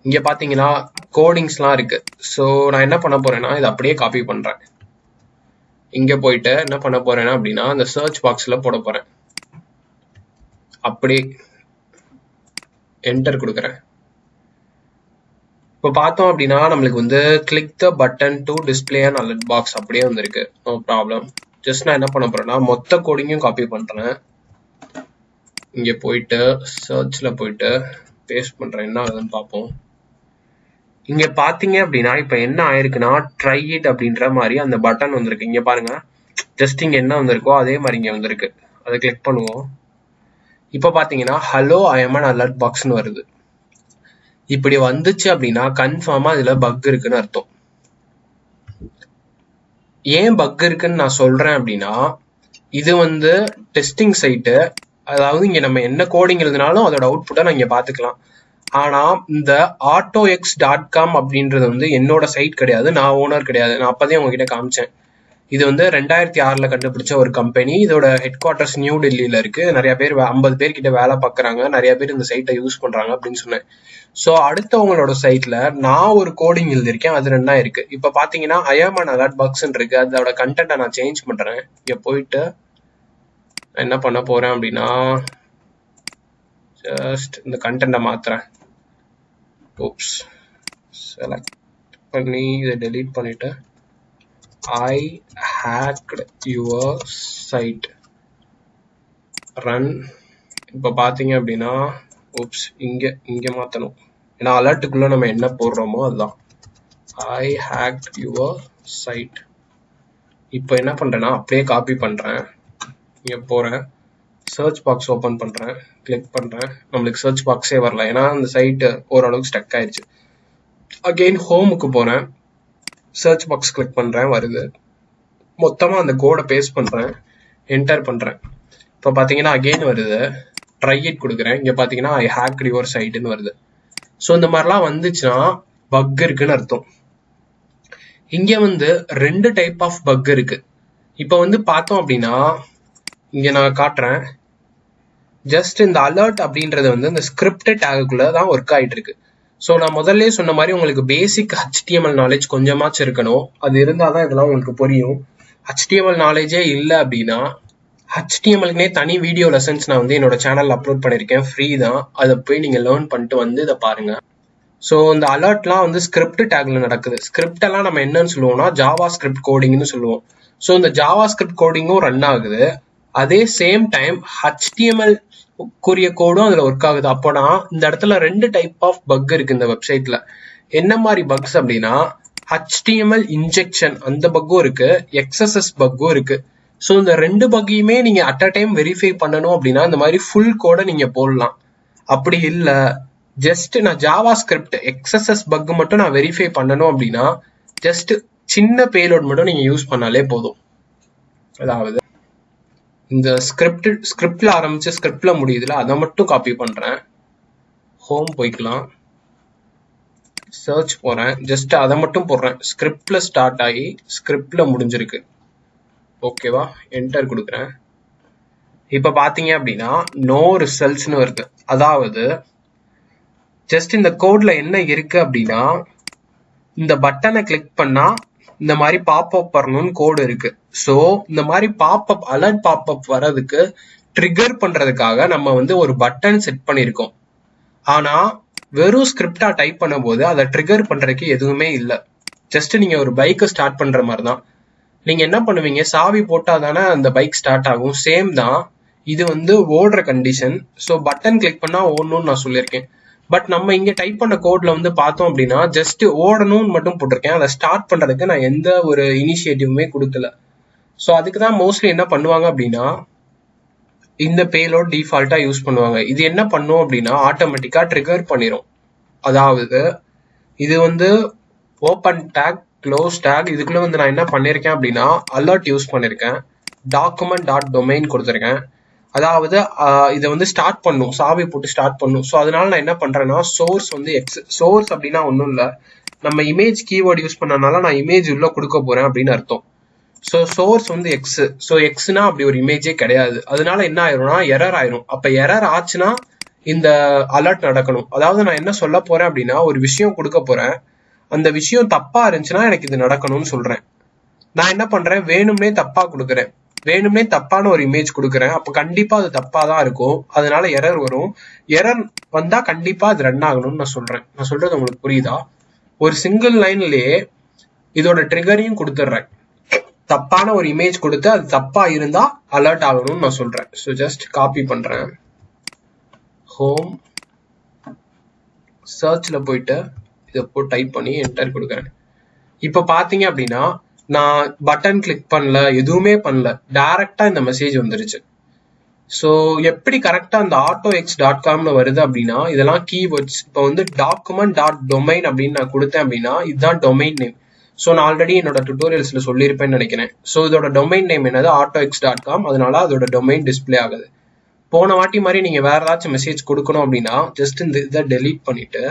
இங்க பாத்தீங்கன்னா கோடிங்ஸ்லாம் இருக்கு. ஸோ நான் என்ன பண்ண போறேன்னா இதை அப்படியே காப்பி பண்றேன். இங்க போயிட்டு என்ன பண்ண போறேன்னா அப்படின்னா அந்த சர்ச் பாக்ஸ்ல போட போறேன். அப்படியே என்டர் கொடுக்குறேன். இப்போ பார்த்தோம் அப்படின்னா நம்மளுக்கு வந்து click the button to display and alert box அப்படியே வந்திருக்கு. No problem. ஜஸ்ட் நான் என்ன பண்ண போறேன்னா மொத்த கோடிங்கும் காப்பி பண்றேன். இங்க போயிட்டு சர்ச்ல போயிட்டு பேஸ்ட் பண்றேன். என்ன ஆகுதுன்னு பார்ப்போம். இங்க பாத்தீங்க அப்படின்னா இப்ப என்ன ஆயிருக்குன்னா ட்ரை இட் அப்படின்ற மாதிரி அந்த பட்டன் வந்திருக்கு. இங்க பாருங்க, ஜஸ்ட் இங்க என்ன வந்திருக்கோ அதே மாதிரி இங்க வந்திருக்கு. அதை கிளிக் பண்ணுவோம். இப்ப பாத்தீங்கன்னா hello I am an alert பாக்ஸ்னு வருது. இப்படி வந்துச்சு அப்படின்னா கன்ஃபார்மா இதுல பக் இருக்குன்னு அர்த்தம். ஏன் பக் இருக்குன்னு நான் சொல்றேன் அப்படின்னா, இது வந்து டெஸ்டிங் சைட்டு. அதாவது இங்க நம்ம என்ன கோடிங் எழுதினாலும் அதோட அவுட்புட்டை நான் இங்க பாத்துக்கலாம். ஆனா இந்த autox.com அப்படின்றது வந்து என்னோட சைட் கிடையாது, நான் ஓனர் கிடையாது. நான் அப்பதே உங்ககிட்ட காமிச்சேன். இது வந்து 2006ல கண்டுபிடிச்ச ஒரு கம்பெனி. இதோட ஹெட் குவார்டர்ஸ் நியூ டெல்லியில இருக்கு. நிறைய பேர் 50 பேர் கிட்ட வேலை பார்க்கறாங்க. நிறைய பேர் இந்த சைட்டை யூஸ் பண்றாங்க அப்படின்னு சொன்னேன். ஸோ அடுத்தவங்களோட சைட்ல நான் ஒரு கோடிங் எழுதிருக்கேன், அது ரெண்டா இருக்கு. இப்ப பாத்தீங்கன்னா ஐஎம் அலர்ட் பாக்ஸ் இருக்கு. அதோட கண்டென்ட்டை நான் சேஞ்ச் பண்றேன். இங்க போயிட்டு என்ன பண்ண போறேன் அப்படின்னா ஜஸ்ட் இந்த கண்டென்ட்டை மாத்துறேன். ஓப்ஸ், செலக்ட் பண்ணி இதை டெலீட் பண்ணிட்டு I hacked your site run. இப்ப பாத்தீங்க அப்படின்னா oops இங்க மாத்தணும். ஏன்னா அலர்ட்டுக்குள்ள நம்ம என்ன போடுறோமோ அதுதான். I hacked your site. இப்போ என்ன பண்றேன்னா அப்படியே காப்பி பண்றேன். இங்க போறேன், சர்ச் பாக்ஸ் ஓபன் பண்றேன், கிளிக் பண்றேன். நம்மளுக்கு சர்ச் பாக்ஸே வரல, ஏன்னா அந்த சைட் ஓரளவுக்கு ஸ்டக் ஆயிடுச்சு. அகெயின் ஹோமுக்கு போறேன், சர்ச் பாக்ஸ் கிளிக் பண்றேன், வருது. மொத்தமா அந்த கோடை பேஸ்ட் பண்றேன், என்டர் பண்றேன். இப்போ பாத்தீங்கன்னா அகெயின் வருது. ட்ரை இட் கொடுக்குறேன். இங்க பாத்தீங்கன்னா ஐ ஹேக்ட் யுவர் சைட்னு வருது. ஸோ இந்த மாதிரிலாம் வந்துச்சுன்னா பக் இருக்குன்னு அர்த்தம். இங்க வந்து 2 டைப் ஆஃப் பக் இருக்கு. இப்போ வந்து பார்த்தோம் அப்படின்னா இங்க நான் காட்டுறேன். ஜஸ்ட் இந்த அலர்ட் அப்படின்றது வந்து இந்த ஸ்கிரிப்ட் டேகுக்குள்ள தான் ஒர்க் ஆயிட்டு இருக்கு. ஸோ நான் முதல்ல சொன்ன மாதிரி உங்களுக்கு பேசிக் HTML நாலேஜ் கொஞ்சமாச்சும் இருக்கணும். அது இருந்தால் தான் இதெல்லாம் உங்களுக்கு புரியும். HTML நாலேஜே இல்லை அப்படின்னா HTMLக்குனே தனி வீடியோ லெசன்ஸ் நான் வந்து என்னோட சேனல்ல அப்லோட் பண்ணியிருக்கேன், ஃப்ரீ தான். அதை போய் நீங்க லேர்ன் பண்ணிட்டு வந்து இதை பாருங்க. ஸோ இந்த அலர்ட்லாம் வந்து ஸ்கிரிப்ட் டேக்ல நடக்குது. ஸ்கிரிப்ட் எல்லாம் நம்ம என்னன்னு சொல்லுவோம்னா ஜாவா ஸ்கிரிப்ட் கோடிங்னு சொல்லுவோம். ஸோ இந்த ஜாவா ஸ்கிரிப்ட் கோடிங்கும் ரன் ஆகுது. அதே சேம் டைம் HTML கூறிய கோடும் அதுல ஒர்க் ஆகுது. அப்போனா இந்த இடத்துல 2 டைப் ஆஃப் பக் இருக்கு இந்த வெப்சைட்ல. என்ன மாதிரி பக்ஸ் அப்படின்னா HTML இன்ஜெக்ஷன் அந்த பக்கும் இருக்கு, XSS பக்கும் இருக்கு. ஸோ இந்த 2 பக்கையுமே நீங்க அட் அ டைம் வெரிஃபை பண்ணணும் அப்படின்னா இந்த மாதிரி ஃபுல் கோடை நீங்க போடலாம். அப்படி இல்லை, ஜஸ்ட் நான் ஜாவா ஸ்கிரிப்ட் XSS பக் மட்டும் நான் வெரிஃபை பண்ணணும் அப்படின்னா ஜஸ்ட் சின்ன பேலோட் மட்டும் நீங்க யூஸ் பண்ணாலே போதும். அதாவது இந்த ஸ்கிரிப்ட்ல ஆரம்பிச்சு ஸ்கிரிப்ட்ல முடியுதுல, அதை மட்டும் காப்பி பண்றேன். ஹோம் போய்க்கலாம், சர்ச் போறேன், ஜஸ்ட் அதை மட்டும் போடுறேன். ஸ்கிரிப்ட்ல ஸ்டார்ட் ஆகி ஸ்கிரிப்ட்ல முடிஞ்சிருக்கு. ஓகேவா, என்டர் கொடுக்குறேன். இப்ப பாத்தீங்க அப்படின்னா நோ ரிசல்ட்ஸ்னு வருது. அதாவது ஜஸ்ட் இந்த கோட்ல என்ன இருக்கு அப்படின்னா இந்த பட்டனை கிளிக் பண்ணா இந்த மாதிரி பாப்அப் வரணும்னு கோடு இருக்கு. ஸோ இந்த மாதிரி பாப்அப் அலர்ட் பாப்அப் வர்றதுக்கு ட்ரிகர் பண்றதுக்காக நம்ம வந்து ஒரு பட்டன் செட் பண்ணியிருக்கோம். ஆனா வெறும் ஸ்கிரிப்டா டைப் பண்ணும்போது அதை ட்ரிகர் பண்றதுக்கு எதுவுமே இல்லை. ஜஸ்ட் நீங்க ஒரு பைக்கை ஸ்டார்ட் பண்ற மாதிரி தான். நீங்க என்ன பண்ணுவீங்க, சாவி போட்டா தானே அந்த பைக் ஸ்டார்ட் ஆகும். சேம் தான், இது வந்து ஓடுற கண்டிஷன். ஸோ பட்டன் கிளிக் பண்ணா ஓடணும்னு நான் சொல்லியிருக்கேன். பட் நம்ம இங்க டைப் பண்ண கோட்ல வந்து பார்த்தோம் அப்படின்னா ஜஸ்ட் ஓடணும்னு மட்டும் போட்டிருக்கேன். அதை ஸ்டார்ட் பண்றதுக்கு நான் எந்த ஒரு இனிஷியேட்டிவுமே கொடுக்கல. ஸோ அதுக்கு தான் மோஸ்ட்லி என்ன பண்ணுவாங்க அப்படின்னா இந்த பேலோட் டிஃபால்ட்டா யூஸ் பண்ணுவாங்க. இது என்ன பண்ணும் அப்படின்னா ஆட்டோமேட்டிக்கா ட்ரிகர் பண்ணிடும். அதாவது இது வந்து ஓப்பன் டேக் க்ளோஸ் டேக், இதுக்குள்ள வந்து நான் என்ன பண்ணிருக்கேன் அப்படின்னா அலர்ட் யூஸ் பண்ணிருக்கேன், டாக்குமெண்ட் டாட் டொமைன் கொடுத்துருக்கேன். அதாவது இதை வந்து ஸ்டார்ட் பண்ணும், சாவி போட்டு ஸ்டார்ட் பண்ணும். ஸோ அதனால நான் என்ன பண்றேன்னா சோர்ஸ் வந்து எக்ஸ். சோர்ஸ் அப்படின்னா ஒன்றும் இல்லை, நம்ம இமேஜ் கீவேர்டு யூஸ் பண்ணனால நான் இமேஜ் உள்ள கொடுக்க போறேன் அப்படின்னு அர்த்தம். ஸோ சோர்ஸ் வந்து எக்ஸ். ஸோ எக்ஸ்னா அப்படி ஒரு இமேஜே கிடையாது. அதனால என்ன ஆயிரும்னா எரர் ஆயிரும். அப்ப எரர் ஆச்சுன்னா இந்த அலர்ட் நடக்கணும். அதாவது நான் என்ன சொல்ல போறேன் அப்படின்னா ஒரு விஷயம் கொடுக்க போறேன், அந்த விஷயம் தப்பா இருந்துச்சுன்னா எனக்கு இது நடக்கணும்னு சொல்றேன். நான் என்ன பண்றேன், வேணும்னே தப்பா கொடுக்குறேன், வேணும்னே தப்பான ஒரு இமேஜ் கொடுக்குறேன். அப்ப கண்டிப்பா அது தப்பா தான் இருக்கும். அதனால எரர் வரும். எரர் வந்தா கண்டிப்பா அது ரன் ஆகணும்னு நான் சொல்றேன். நான் சொல்றது உங்களுக்கு புரியுதா? ஒரு சிங்கிள் லைன்லயே இதோட ட்ரிகரையும் கொடுத்துட்றேன். தப்பான ஒரு இமேஜ் கொடுத்து அது தப்பா இருந்தா அலர்ட் ஆகணும்னு நான் சொல்றேன். ஸோ ஜஸ்ட் காப்பி பண்றேன். ஹோம் சர்ச்ல போயிட்டு இதை டைப் பண்ணி என்டர் கொடுக்குறேன். இப்போ பாத்தீங்க அப்படின்னா நான் பட்டன் கிளிக் பண்ணல, எதுவுமே பண்ணல, டைரக்டா இந்த மெசேஜ் வந்துருச்சு. ஸோ எப்படி கரெக்டா அந்த autox.comனு வருது அப்படின்னா இதெல்லாம் கீவேர்ட்ஸ். இப்போ வந்து document.domain அப்படின்னு நான் கொடுத்தேன் அப்படின்னா இதுதான் டொமைன் நேம். ஸோ நான் ஆல்ரெடி என்னோட டுட்டோரியல்ஸ்ல சொல்லியிருப்பேன்னு நினைக்கிறேன். ஸோ இதோட டொமைன் நேம் என்னது autox.com, அதனால அதோட டொமைன் டிஸ்பிளே ஆகுது. போன வாட்டி மாதிரி நீங்க வேற ஏதாச்சும் மெசேஜ் கொடுக்கணும் அப்படின்னா ஜஸ்ட் இந்த இதை டெலீட் பண்ணிட்டு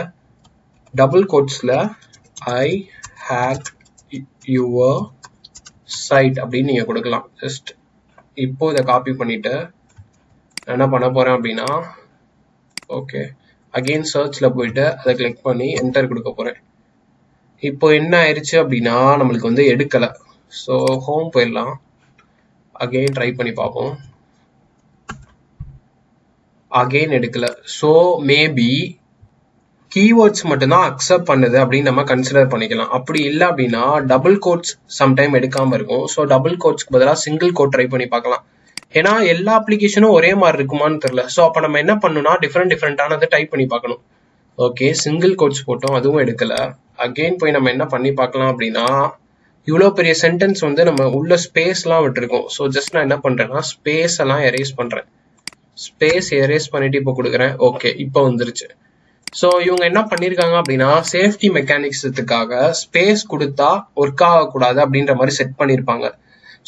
டபுள் கோட்ஸ்ல ஐ ஹேக் யுவர் சைட் அப்படின்னு நீங்க கொடுக்கலாம். ஜஸ்ட் இப்போ இதை காப்பி பண்ணிட்டு என்ன பண்ண போறேன் அப்படின்னா ஓகே அகெயின் சர்ச்ல போயிட்டு அதை கிளிக் பண்ணி என்டர் கொடுக்க போறேன். இப்போ என்ன ஆயிடுச்சு அப்படின்னா நம்மளுக்கு வந்து எடுக்கல. ஸோ ஹோம் போயிடலாம், அகெயின் ட்ரை பண்ணி பார்ப்போம். அகெயின் எடுக்கல. ஸோ மேபி கீவேர்ட்ஸ் மட்டும்தான் அக்செப்ட் பண்ணுது அப்படின்னு நம்ம கன்சிடர் பண்ணிக்கலாம். அப்படி இல்லை அப்படின்னா டபுள் கோட்ஸ் சம்டைம் எடுக்காம இருக்கும். ஸோ டபுள் கோட்ஸ்க்கு பதிலாக சிங்கிள் கோட் ட்ரை பண்ணி பார்க்கலாம். ஏன்னா எல்லா அப்ளிகேஷனும் ஒரே மாதிரி இருக்குமான்னு தெரியல. ஸோ அப்போ நம்ம என்ன பண்ணணும்னா டிஃப்ரெண்டானதை டைப் பண்ணி பார்க்கணும். ஓகே சிங்கிள் கோட்ஸ் போட்டோம், அதுவும் எடுக்கல. அகெயின் போய் நம்ம என்ன பண்ணி பார்க்கலாம் அப்படின்னா இவ்வளோ பெரிய சென்டென்ஸ் வந்து நம்ம உள்ள ஸ்பேஸ்லாம் விட்டுருக்கோம். ஸோ ஜஸ்ட் நான் என்ன பண்றேன்னா ஸ்பேஸ் எல்லாம் எரேஸ் பண்றேன். ஸ்பேஸ் எரேஸ் பண்ணிட்டு இப்போ கொடுக்குறேன். ஓகே இப்போ வந்துருச்சு. ஸோ இவங்க என்ன பண்ணியிருக்காங்க அப்படின்னா சேஃப்டி மெக்கானிக்ஸத்துக்காக ஸ்பேஸ் கொடுத்தா ஒர்க் ஆகக்கூடாது அப்படின்ற மாதிரி செட் பண்ணியிருப்பாங்க.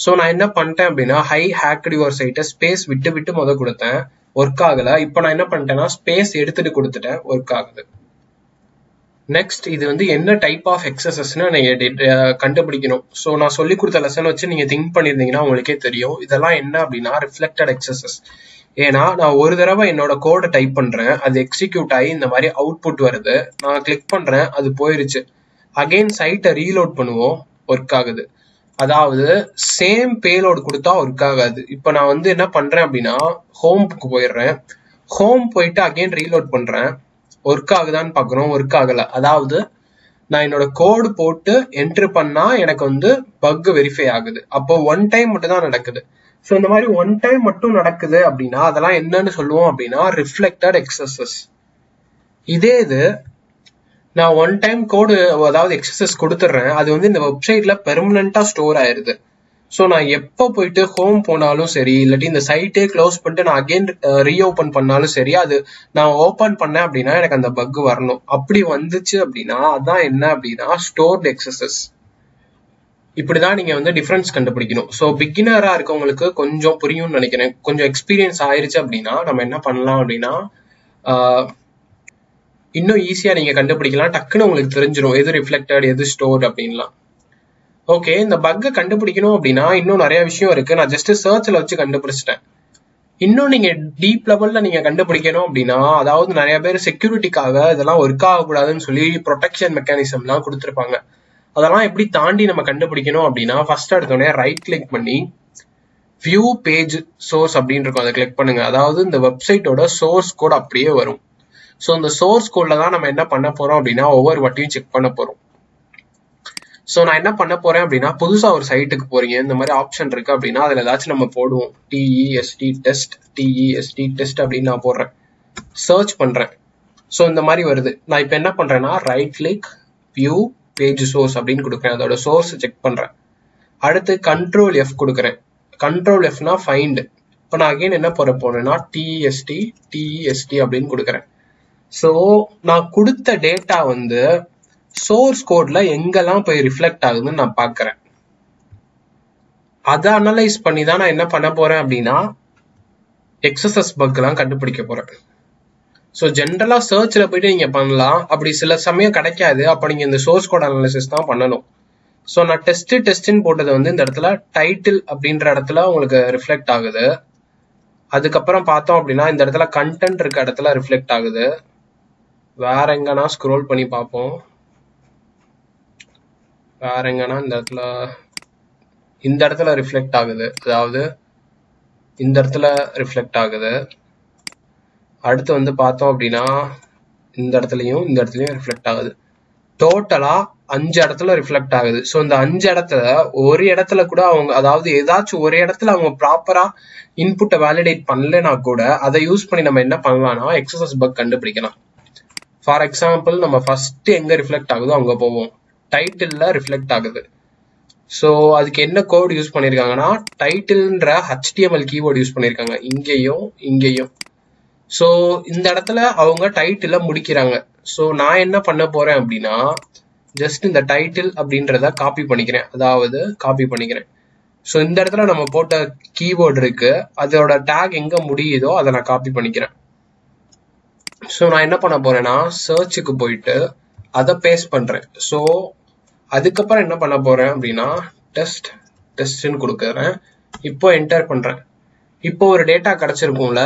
ஸோ நான் என்ன பண்ணிட்டேன் அப்படின்னா ஹை ஹேக்டு யுவர் சைட்டை ஸ்பேஸ் விட்டு விட்டு கொடுத்தேன், ஒர்க் ஆகல. இப்போ நான் என்ன பண்ணிட்டேன்னா ஸ்பேஸ் எடுத்துட்டு கொடுத்துட்டேன், ஒர்க் ஆகுது. நெக்ஸ்ட் இது வந்து என்ன டைப் ஆஃப் எக்ஸசஸ்ன்னு நீங்க கண்டுபிடிக்கணும். ஸோ நான் சொல்லி கொடுத்த லெசன் வச்சு நீங்க திங்க் பண்ணியிருந்தீங்கன்னா உங்களுக்கே தெரியும் இதெல்லாம் என்ன அப்படின்னா ரிஃப்ளெக்டட் எக்ஸசஸ். ஏன்னா நான் ஒரு தடவை என்னோட கோடை டைப் பண்றேன், அது எக்ஸிக்யூட் ஆகி இந்த மாதிரி அவுட்புட் வருது, நான் கிளிக் பண்றேன், அது போயிருச்சு. அகெயின் சைட்டை ரீலோட் பண்ணுவோம், ஒர்க் ஆகுது. அதாவது சேம் பேலோட் கொடுத்தா ஒர்க் ஆகாது. இப்போ நான் வந்து என்ன பண்றேன் அப்படின்னா ஹோம்க்கு போயிடுறேன். ஹோம் போயிட்டு அகெயின் ரீலோட் பண்றேன், ஒர்க் ஆகுதான்னு பாக்குறோம், ஒர்க் ஆகல. அதாவது நான் என்னோட கோடு போட்டு என்ட்ரு பண்ணா எனக்கு வந்து பக் வெரிஃபை ஆகுது. அப்போ ஒன் டைம் மட்டும் தான் நடக்குது. ஸோ இந்த மாதிரி ஒன் டைம் மட்டும் நடக்குது அப்படின்னா அதெல்லாம் என்னன்னு சொல்லுவோம் அப்படின்னா ரிஃப்ளெக்டட் எக்ஸசஸ். இதே இது நான் ஒன் டைம் கோடு அதாவது எக்ஸசஸ் கொடுத்துட்றேன், அது வந்து இந்த வெப்சைட்ல பெர்மனண்டா ஸ்டோர் ஆயிருது. ஸோ நான் எப்போ போயிட்டு ஹோம் போனாலும் சரி, இல்லாட்டி இந்த சைட்டே க்ளோஸ் பண்ணிட்டு நான் அகெயின் ரீஓபன் பண்ணாலும் சரி, அது நான் ஓபன் பண்ணேன் அப்படின்னா எனக்கு அந்த பக் வரணும். அப்படி வந்துச்சு அப்படின்னா அதான் என்ன அப்படின்னா ஸ்டோர்ட் எக்ஸசஸ். இப்படிதான் நீங்க வந்து டிஃபரன்ஸ் கண்டுபிடிக்கணும். ஸோ பிகினரா இருக்கவங்களுக்கு கொஞ்சம் புரியும்னு நினைக்கிறேன். கொஞ்சம் எக்ஸ்பீரியன்ஸ் ஆயிருச்சு அப்படின்னா நம்ம என்ன பண்ணலாம் அப்படின்னா இன்னும் ஈஸியா நீங்க கண்டுபிடிக்கலாம். டக்குன்னு உங்களுக்கு தெரிஞ்சிடும் எது ரிஃப்ளெக்டட் எது ஸ்டோர்ட் அப்படின்லாம். ஓகே இந்த பக்கை கண்டுபிடிக்கணும் அப்படின்னா இன்னும் நிறைய விஷயம் இருக்கு. நான் ஜஸ்ட் சர்ச்ல வச்சு கண்டுபிடிச்சிட்டேன். இன்னும் நீங்க டீப் லெவல்ல நீங்க கண்டுபிடிக்கணும் அப்படின்னா அதாவது நிறைய பேர் செக்யூரிட்டிக்காக இதெல்லாம் ஒர்க் ஆகக்கூடாதுன்னு சொல்லி ப்ரொடெக்ஷன் மெக்கானிசம் எல்லாம் கொடுத்துருப்பாங்க. அதெல்லாம் எப்படி தாண்டி நம்ம கண்டுபிடிக்கணும் அப்படின்னா ஃபர்ஸ்ட் எடுத்தோடனே ரைட் கிளிக் பண்ணி வியூ பேஜ் சோர்ஸ் அப்படின்னு இருக்கும், அதை கிளிக் பண்ணுங்க. அதாவது இந்த வெப்சைட்டோட சோர்ஸ் கோட் அப்படியே வரும். ஸோ இந்த சோர்ஸ் கோட்ல தான் நம்ம என்ன பண்ண போறோம் அப்படின்னா ஒவ்வொரு வாட்டியும் செக் பண்ண போறோம். ஸோ நான் என்ன பண்ண போறேன் அப்படின்னா புதுசா ஒரு சைட்டுக்கு போறீங்க, இந்த மாதிரி ஆப்ஷன் இருக்கு அப்படின்னா அதுல ஏதாச்சும் நம்ம போடுவோம் TEST டெஸ்ட் TEST டெஸ்ட் அப்படின்னு நான் போடுறேன், சர்ச் பண்றேன். ஸோ இந்த மாதிரி வருது. நான் இப்போ என்ன பண்றேன்னா right click view page source அப்படின்னு கொடுக்குறேன், அதோட சோர்ஸ் செக் பண்றேன். அடுத்து கண்ட்ரோல் F கொடுக்குறேன். கண்ட்ரோல் Fனா ஃபைண்ட். இப்போ நான் அகைன் என்ன போறேன்னா TEST அப்படின்னு கொடுக்குறேன். ஸோ நான் கொடுத்த டேட்டா வந்து சோர்ஸ் கோட்ல எங்கெல்லாம் போய் ரிஃப்ளெக்ட் ஆகுதுன்னு நான் பாக்குறேன். அதை அனலைஸ் பண்ணி தான் நான் என்ன பண்ண போறேன் அப்படின்னா எக்ஸசஸ் பக் எல்லாம் கண்டுபிடிக்க போறேன். ஸோ ஜென்ரலா சர்ச்ல போயிட்டு நீங்க பண்ணலாம், அப்படி சில சமயம் கிடைக்காது, அப்ப நீங்க இந்த சோர்ஸ் கோட் அனாலிசிஸ் தான் பண்ணணும். ஸோ நான் டெஸ்ட்னு போட்டது வந்து இந்த இடத்துல டைட்டில் அப்படின்ற இடத்துல உங்களுக்கு ரிஃப்ளெக்ட் ஆகுது. அதுக்கப்புறம் பார்த்தோம் அப்படின்னா இந்த இடத்துல கண்டென்ட் இருக்க இடத்துல ரிஃப்ளெக்ட் ஆகுது. வேற எங்கன்னா ஸ்க்ரோல் பண்ணி பார்ப்போம். வேற எங்கன்னா இந்த இடத்துல ரிஃப்ளெக்ட் ஆகுது, அதாவது இந்த இடத்துல ரிஃப்ளெக்ட் ஆகுது. அடுத்து வந்து பார்த்தோம் அப்படின்னா இந்த இடத்துலயும் ரிஃப்ளெக்ட் ஆகுது. டோட்டலா 5 இடத்துல ரிஃப்ளெக்ட் ஆகுது. ஸோ இந்த 5 இடத்துல ஒரு இடத்துல கூட அவங்க, அதாவது ஏதாச்சும் ஒரு இடத்துல அவங்க ப்ராப்பரா இன்புட்டை வேலிடேட் பண்ணலனா கூட அதை யூஸ் பண்ணி நம்ம என்ன பண்ணலாம்னா எக்ஸஸ் பக் கண்டுபிடிக்கலாம். ஃபார் எக்ஸாம்பிள் நம்ம ஃபர்ஸ்ட் எங்க ரிஃப்ளெக்ட் ஆகுதோ அங்க போவோம். டைட்டில்ல ரிஃப்ளெக்ட் ஆகுது. ஸோ அதுக்கு என்ன கோட் யூஸ் பண்ணியிருக்காங்கன்னா டைட்டில்ன்ற HTML கீவேர்டு யூஸ் பண்ணியிருக்காங்க இங்கேயும் இங்கேயும். ஸோ இந்த இடத்துல அவங்க டைட்டில முடிக்கிறாங்க. ஸோ நான் என்ன பண்ண போறேன் அப்படின்னா ஜஸ்ட் இந்த டைட்டில் அப்படின்றத காப்பி பண்ணிக்கிறேன், அதாவது காப்பி பண்ணிக்கிறேன். ஸோ இந்த இடத்துல நம்ம போட்ட கீவேர்டு இருக்கு, அதோட டேக் எங்க முடியுதோ அதை நான் காப்பி பண்ணிக்கிறேன். ஸோ நான் என்ன பண்ண போறேன்னா சர்ச்சுக்கு போயிட்டு அதை பேஸ்ட் பண்றேன். ஸோ அதுக்கப்புறம் என்ன பண்ண போறேன் அப்படின்னா டெஸ்ட்னு கொடுக்குறேன். இப்போ என்டர் பண்றேன். இப்போ ஒரு டேட்டா கிடைச்சிருக்கும்ல,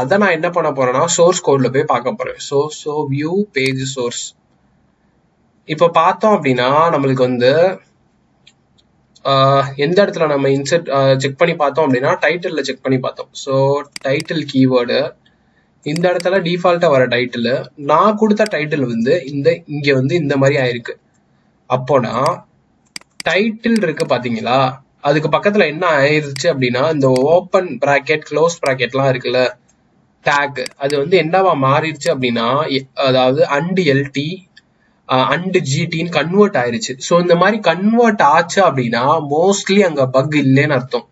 அதை நான் என்ன பண்ண போறேன்னா சோர்ஸ் கோட்ல போய் பார்க்க போறேன். So view page source. இப்போ பார்த்தோம் அப்படின்னா நம்மளுக்கு வந்து எந்த இடத்துல நம்ம இன்சர்ட் செக் பண்ணி பார்த்தோம் அப்படின்னா டைட்டில்ல செக் பண்ணி பார்த்தோம். ஸோ டைட்டில் கீவேர்டு இந்த இடத்துல டிஃபால்ட்டா வர டைட்டில், நான் கொடுத்த டைட்டில் வந்து இங்க வந்து இந்த மாதிரி ஆயிருக்கு. அப்போனா டைட்டில் இருக்கு பாத்தீங்களா, அதுக்கு பக்கத்துல என்ன ஆயிருச்சு அப்படின்னா இந்த ஓப்பன் பிராக்கெட் க்ளோஸ் பிராக்கெட்லாம் இருக்குல்ல டேக், அது வந்து என்னவா மாறிடுச்சு அப்படின்னா அதாவது &LT &GTன்னு கன்வெர்ட் ஆயிருச்சு. ஸோ இந்த மாதிரி கன்வெர்ட் ஆச்சு அப்படின்னா மோஸ்ட்லி அங்க பக் இல்லைன்னு அர்த்தம்.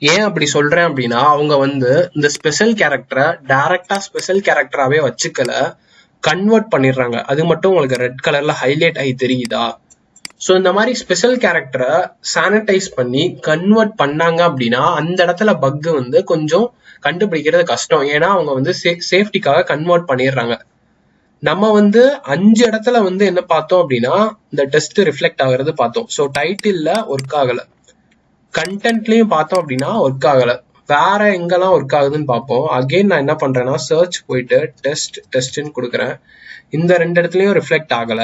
ஏன் அப்படி சொல்றேன் அப்படின்னா அவங்க வந்து இந்த ஸ்பெஷல் கேரக்டரை டைரக்டா ஸ்பெஷல் கேரக்டராகவே வச்சுக்கல, கன்வெர்ட் பண்ணிடுறாங்க. அது மட்டும் உங்களுக்கு ரெட் கலர்ல ஹைலைட் ஆகி தெரியுதா? ஸோ இந்த மாதிரி ஸ்பெஷல் கேரக்டரை சானிடைஸ் பண்ணி கன்வெர்ட் பண்ணாங்க அப்படின்னா அந்த இடத்துல பக் வந்து கொஞ்சம் கண்டுபிடிக்கிறது கஷ்டம். ஏன்னா அவங்க வந்து சேஃப்டிக்காக கன்வெர்ட் பண்ணிடுறாங்க. நம்ம வந்து 5 இடத்துல வந்து என்ன பார்த்தோம் அப்படின்னா இந்த டெஸ்ட் ரிஃப்ளெக்ட் ஆகுறது பார்த்தோம். ஸோ டைட்டில்ல ஒர்க் ஆகல, கண்டென்ட்லயும் பார்த்தோம் அப்படின்னா ஒர்க் ஆகல, வேற எங்கெல்லாம் ஒர்க் ஆகுதுன்னு பார்ப்போம். அகெயின் நான் என்ன பண்றேன்னா சர்ச் போயிட்டு டெஸ்ட்னு கொடுக்குறேன். இந்த 2 இடத்துலயும் ரிஃப்ளெக்ட் ஆகல,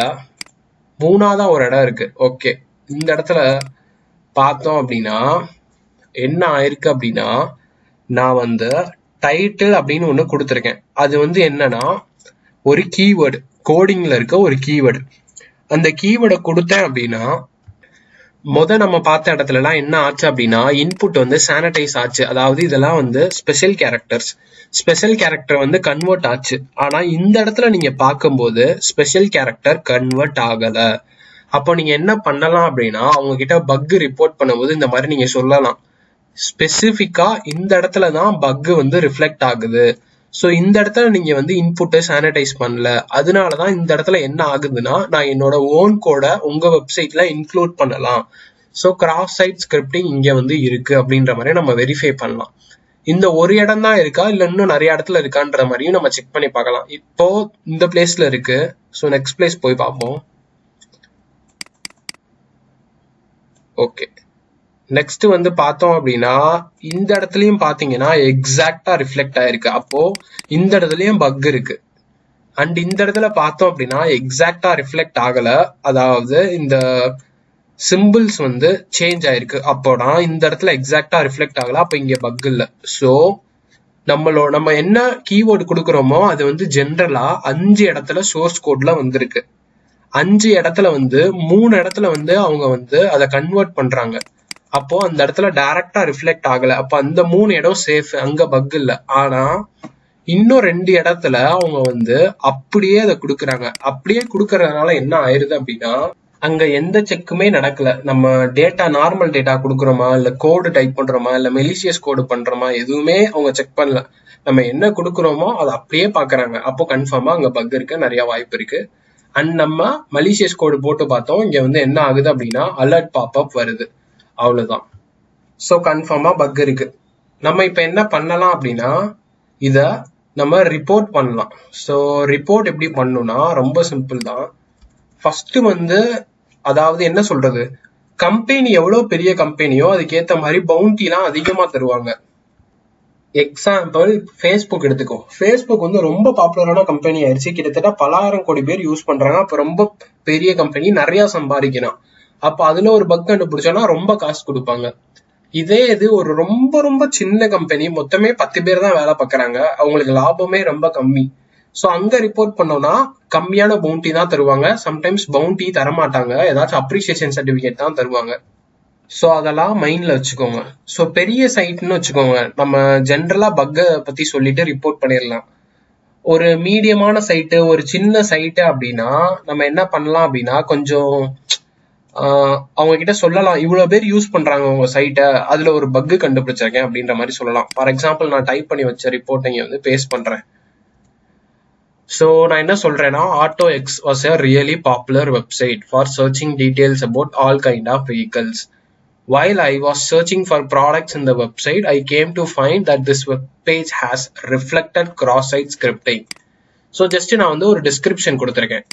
3ஆவதா ஒரு இடம் இருக்கு. ஓகே, இந்த இடத்துல பார்த்தோம் அப்படின்னா என்ன ஆயிருக்கு அப்படின்னா நான் வந்து டைட்டில் அப்படின்னு ஒண்ணு கொடுத்துருக்கேன். அது வந்து என்னன்னா ஒரு கீவேர்டு, கோடிங்ல இருக்க ஒரு கீவேர்டு. அந்த கீவேர்டை கொடுத்தேன் அப்படின்னா நம்ம பார்த்த இடத்துல எல்லாம் என்ன ஆச்சு அப்படின்னா இன்புட் வந்து சானிடைஸ் ஆச்சு. அதாவது இதெல்லாம் வந்து ஸ்பெஷல் கேரக்டர் வந்து கன்வெர்ட் ஆச்சு. ஆனா இந்த இடத்துல நீங்க பார்க்கும்போது ஸ்பெஷல் கேரக்டர் கன்வெர்ட் ஆகல. அப்போ நீங்க என்ன பண்ணலாம் அப்படின்னா அவங்க கிட்ட பக் ரிப்போர்ட் பண்ணும்போது இந்த மாதிரி நீங்க சொல்லலாம், ஸ்பெசிபிக்கா இந்த இடத்துல தான் பக் வந்து ரிஃப்ளெக்ட் ஆகுது. ஸோ இந்த இடத்துல நீங்க வந்து இன்புட்டை சானிடைஸ் பண்ணல, அதனாலதான் இந்த இடத்துல என்ன ஆகுதுன்னா நான் என்னோட ஓன் கோட உங்க வெப்சைட்ல இன்க்ளூட் பண்ணலாம். ஸோ கிராஸ் சைட் ஸ்கிரிப்டிங் இங்க வந்து இருக்கு அப்படின்ற மாதிரி நம்ம வெரிஃபை பண்ணலாம். இந்த ஒரு இடம் தான் இருக்கா இல்ல இன்னும் நிறைய இடத்துல இருக்கான்ற மாதிரியும் நம்ம செக் பண்ணி பார்க்கலாம். இப்போ இந்த பிளேஸ்ல இருக்கு. ஸோ நெக்ஸ்ட் பிளேஸ் போய் பார்ப்போம். ஓகே, நெக்ஸ்ட் வந்து பார்த்தோம் அப்படின்னா இந்த இடத்துலயும் பாத்தீங்கன்னா எக்ஸாக்டா ரிஃப்ளெக்ட் ஆயிருக்கு. அப்போ இந்த இடத்துலயும் பக் இருக்கு. அண்ட் இந்த இடத்துல பார்த்தோம் அப்படின்னா எக்ஸாக்டா ரிஃப்ளெக்ட் ஆகல, அதாவது இந்த சிம்பிள்ஸ் வந்து சேஞ்ச் ஆயிருக்கு. அப்போனா இந்த இடத்துல எக்ஸாக்டா ரிஃப்ளெக்ட் ஆகல, அப்ப இங்க பக் இல்ல. ஸோ நம்ம என்ன கீவேர்டு கொடுக்குறோமோ அது வந்து ஜென்ரலா 5 இடத்துல சோர்ஸ் கோட்ல வந்திருக்கு. 5 இடத்துல வந்து 3 இடத்துல வந்து அவங்க வந்து அதை கன்வெர்ட் பண்றாங்க. அப்போ அந்த இடத்துல டைரக்டா ரிஃப்ளெக்ட் ஆகல. அப்ப அந்த 3 இடம் சேஃப், அங்க பக் இல்ல. ஆனா இன்னும் 2 இடத்துல அவங்க வந்து அப்படியே அதை கொடுக்குறாங்க. அப்படியே கொடுக்கறதுனால என்ன ஆயிருது அப்படின்னா அங்க எந்த செக்குமே நடக்கல. நம்ம டேட்டா நார்மல் டேட்டா கொடுக்குறோமா இல்ல கோடு டைப் பண்றோமா இல்ல மெலிசியஸ் கோடு பண்றோமா எதுவுமே அவங்க செக் பண்ணல. நம்ம என்ன கொடுக்குறோமோ அதை அப்படியே பாக்குறாங்க. அப்போ கன்ஃபார்மா அங்க பக் இருக்கு, நிறைய வாய்ப்பு இருக்கு. அண்ட் நம்ம மலிசியஸ் கோடு போட்டு பார்த்தோம், இங்க வந்து என்ன ஆகுது அப்படின்னா அலர்ட் பாப்அப் வருது, அவ்வளவுதான். ஸோ கன்ஃபார்மா பக் இருக்கு. நம்ம இப்ப என்ன பண்ணலாம் அப்படின்னா இத நம்ம ரிப்போர்ட் பண்ணலாம். ஸோ ரிப்போர்ட் எப்படி பண்ணணும்னா ரொம்ப சிம்பிள் தான். ஃபர்ஸ்ட் வந்து அதாவது என்ன சொல்றது, கம்பெனி எவ்வளவு பெரிய கம்பெனியோ அதுக்கேற்ற மாதிரி பவுண்டிலாம் அதிகமா தருவாங்க. எக்ஸாம்பிள் ஃபேஸ்புக் எடுத்துக்கோ. ஃபேஸ்புக் வந்து ரொம்ப பாப்புலரான கம்பெனி ஆயிடுச்சு, கிட்டத்தட்ட பல ஆயிரம் கோடி பேர் யூஸ் பண்றாங்க. அப்ப ரொம்ப பெரிய கம்பெனி, நிறைய சம்பாதிக்கணும். அப்ப அதுல ஒரு பக் கண்டுபிடிச்சோன்னா ரொம்ப காசு கொடுப்பாங்க. இதே இது ஒரு ரொம்ப ரொம்ப சின்ன கம்பெனி, மொத்தமே 10 பேர் தான் வேலை பார்க்கறாங்க, அவங்களுக்கு லாபமே ரொம்ப கம்மி. ஸோ அங்க ரிப்போர்ட் பண்ணோம்னா கம்மியான பவுண்டி தான் தருவாங்க, சம்டைம்ஸ் பவுண்டி தரமாட்டாங்க, ஏதாச்சும் அப்ரிசியேஷன் சர்டிபிகேட் தான் தருவாங்க. ஸோ அதெல்லாம் மைண்ட்ல வச்சுக்கோங்க. ஸோ பெரிய சைட்னு வச்சுக்கோங்க, நம்ம ஜென்ரலா பக்கை பத்தி சொல்லிட்டு ரிப்போர்ட் பண்ணிடலாம். ஒரு மீடியமான சைட்டு, ஒரு சின்ன சைட்டு அப்படின்னா நம்ம என்ன பண்ணலாம் அப்படின்னா, கொஞ்சம் அவங்க கிட்ட சொல்லலாம், இவ்வளவு பேர் யூஸ் பண்றாங்க உங்க சைட்டை, அதுல ஒரு பக்கு கண்டுபிடிச்சிருக்கேன் அப்படின்ற மாதிரி சொல்லலாம். ஃபார் எக்ஸாம்பிள் நான் டைப் பண்ணி வச்ச ரிப்போர்ட் இங்க வந்து பேஸ்ட் பண்றேன். ஸோ நான் என்ன சொல்றேன்னா, AutoX was a really popular website for searching details about all kind of vehicles. While I was searching for products in the website, I came to find that this web page has reflected cross-site scripting. So just நான் வந்து ஒரு description கொடுத்துருக்கேன்.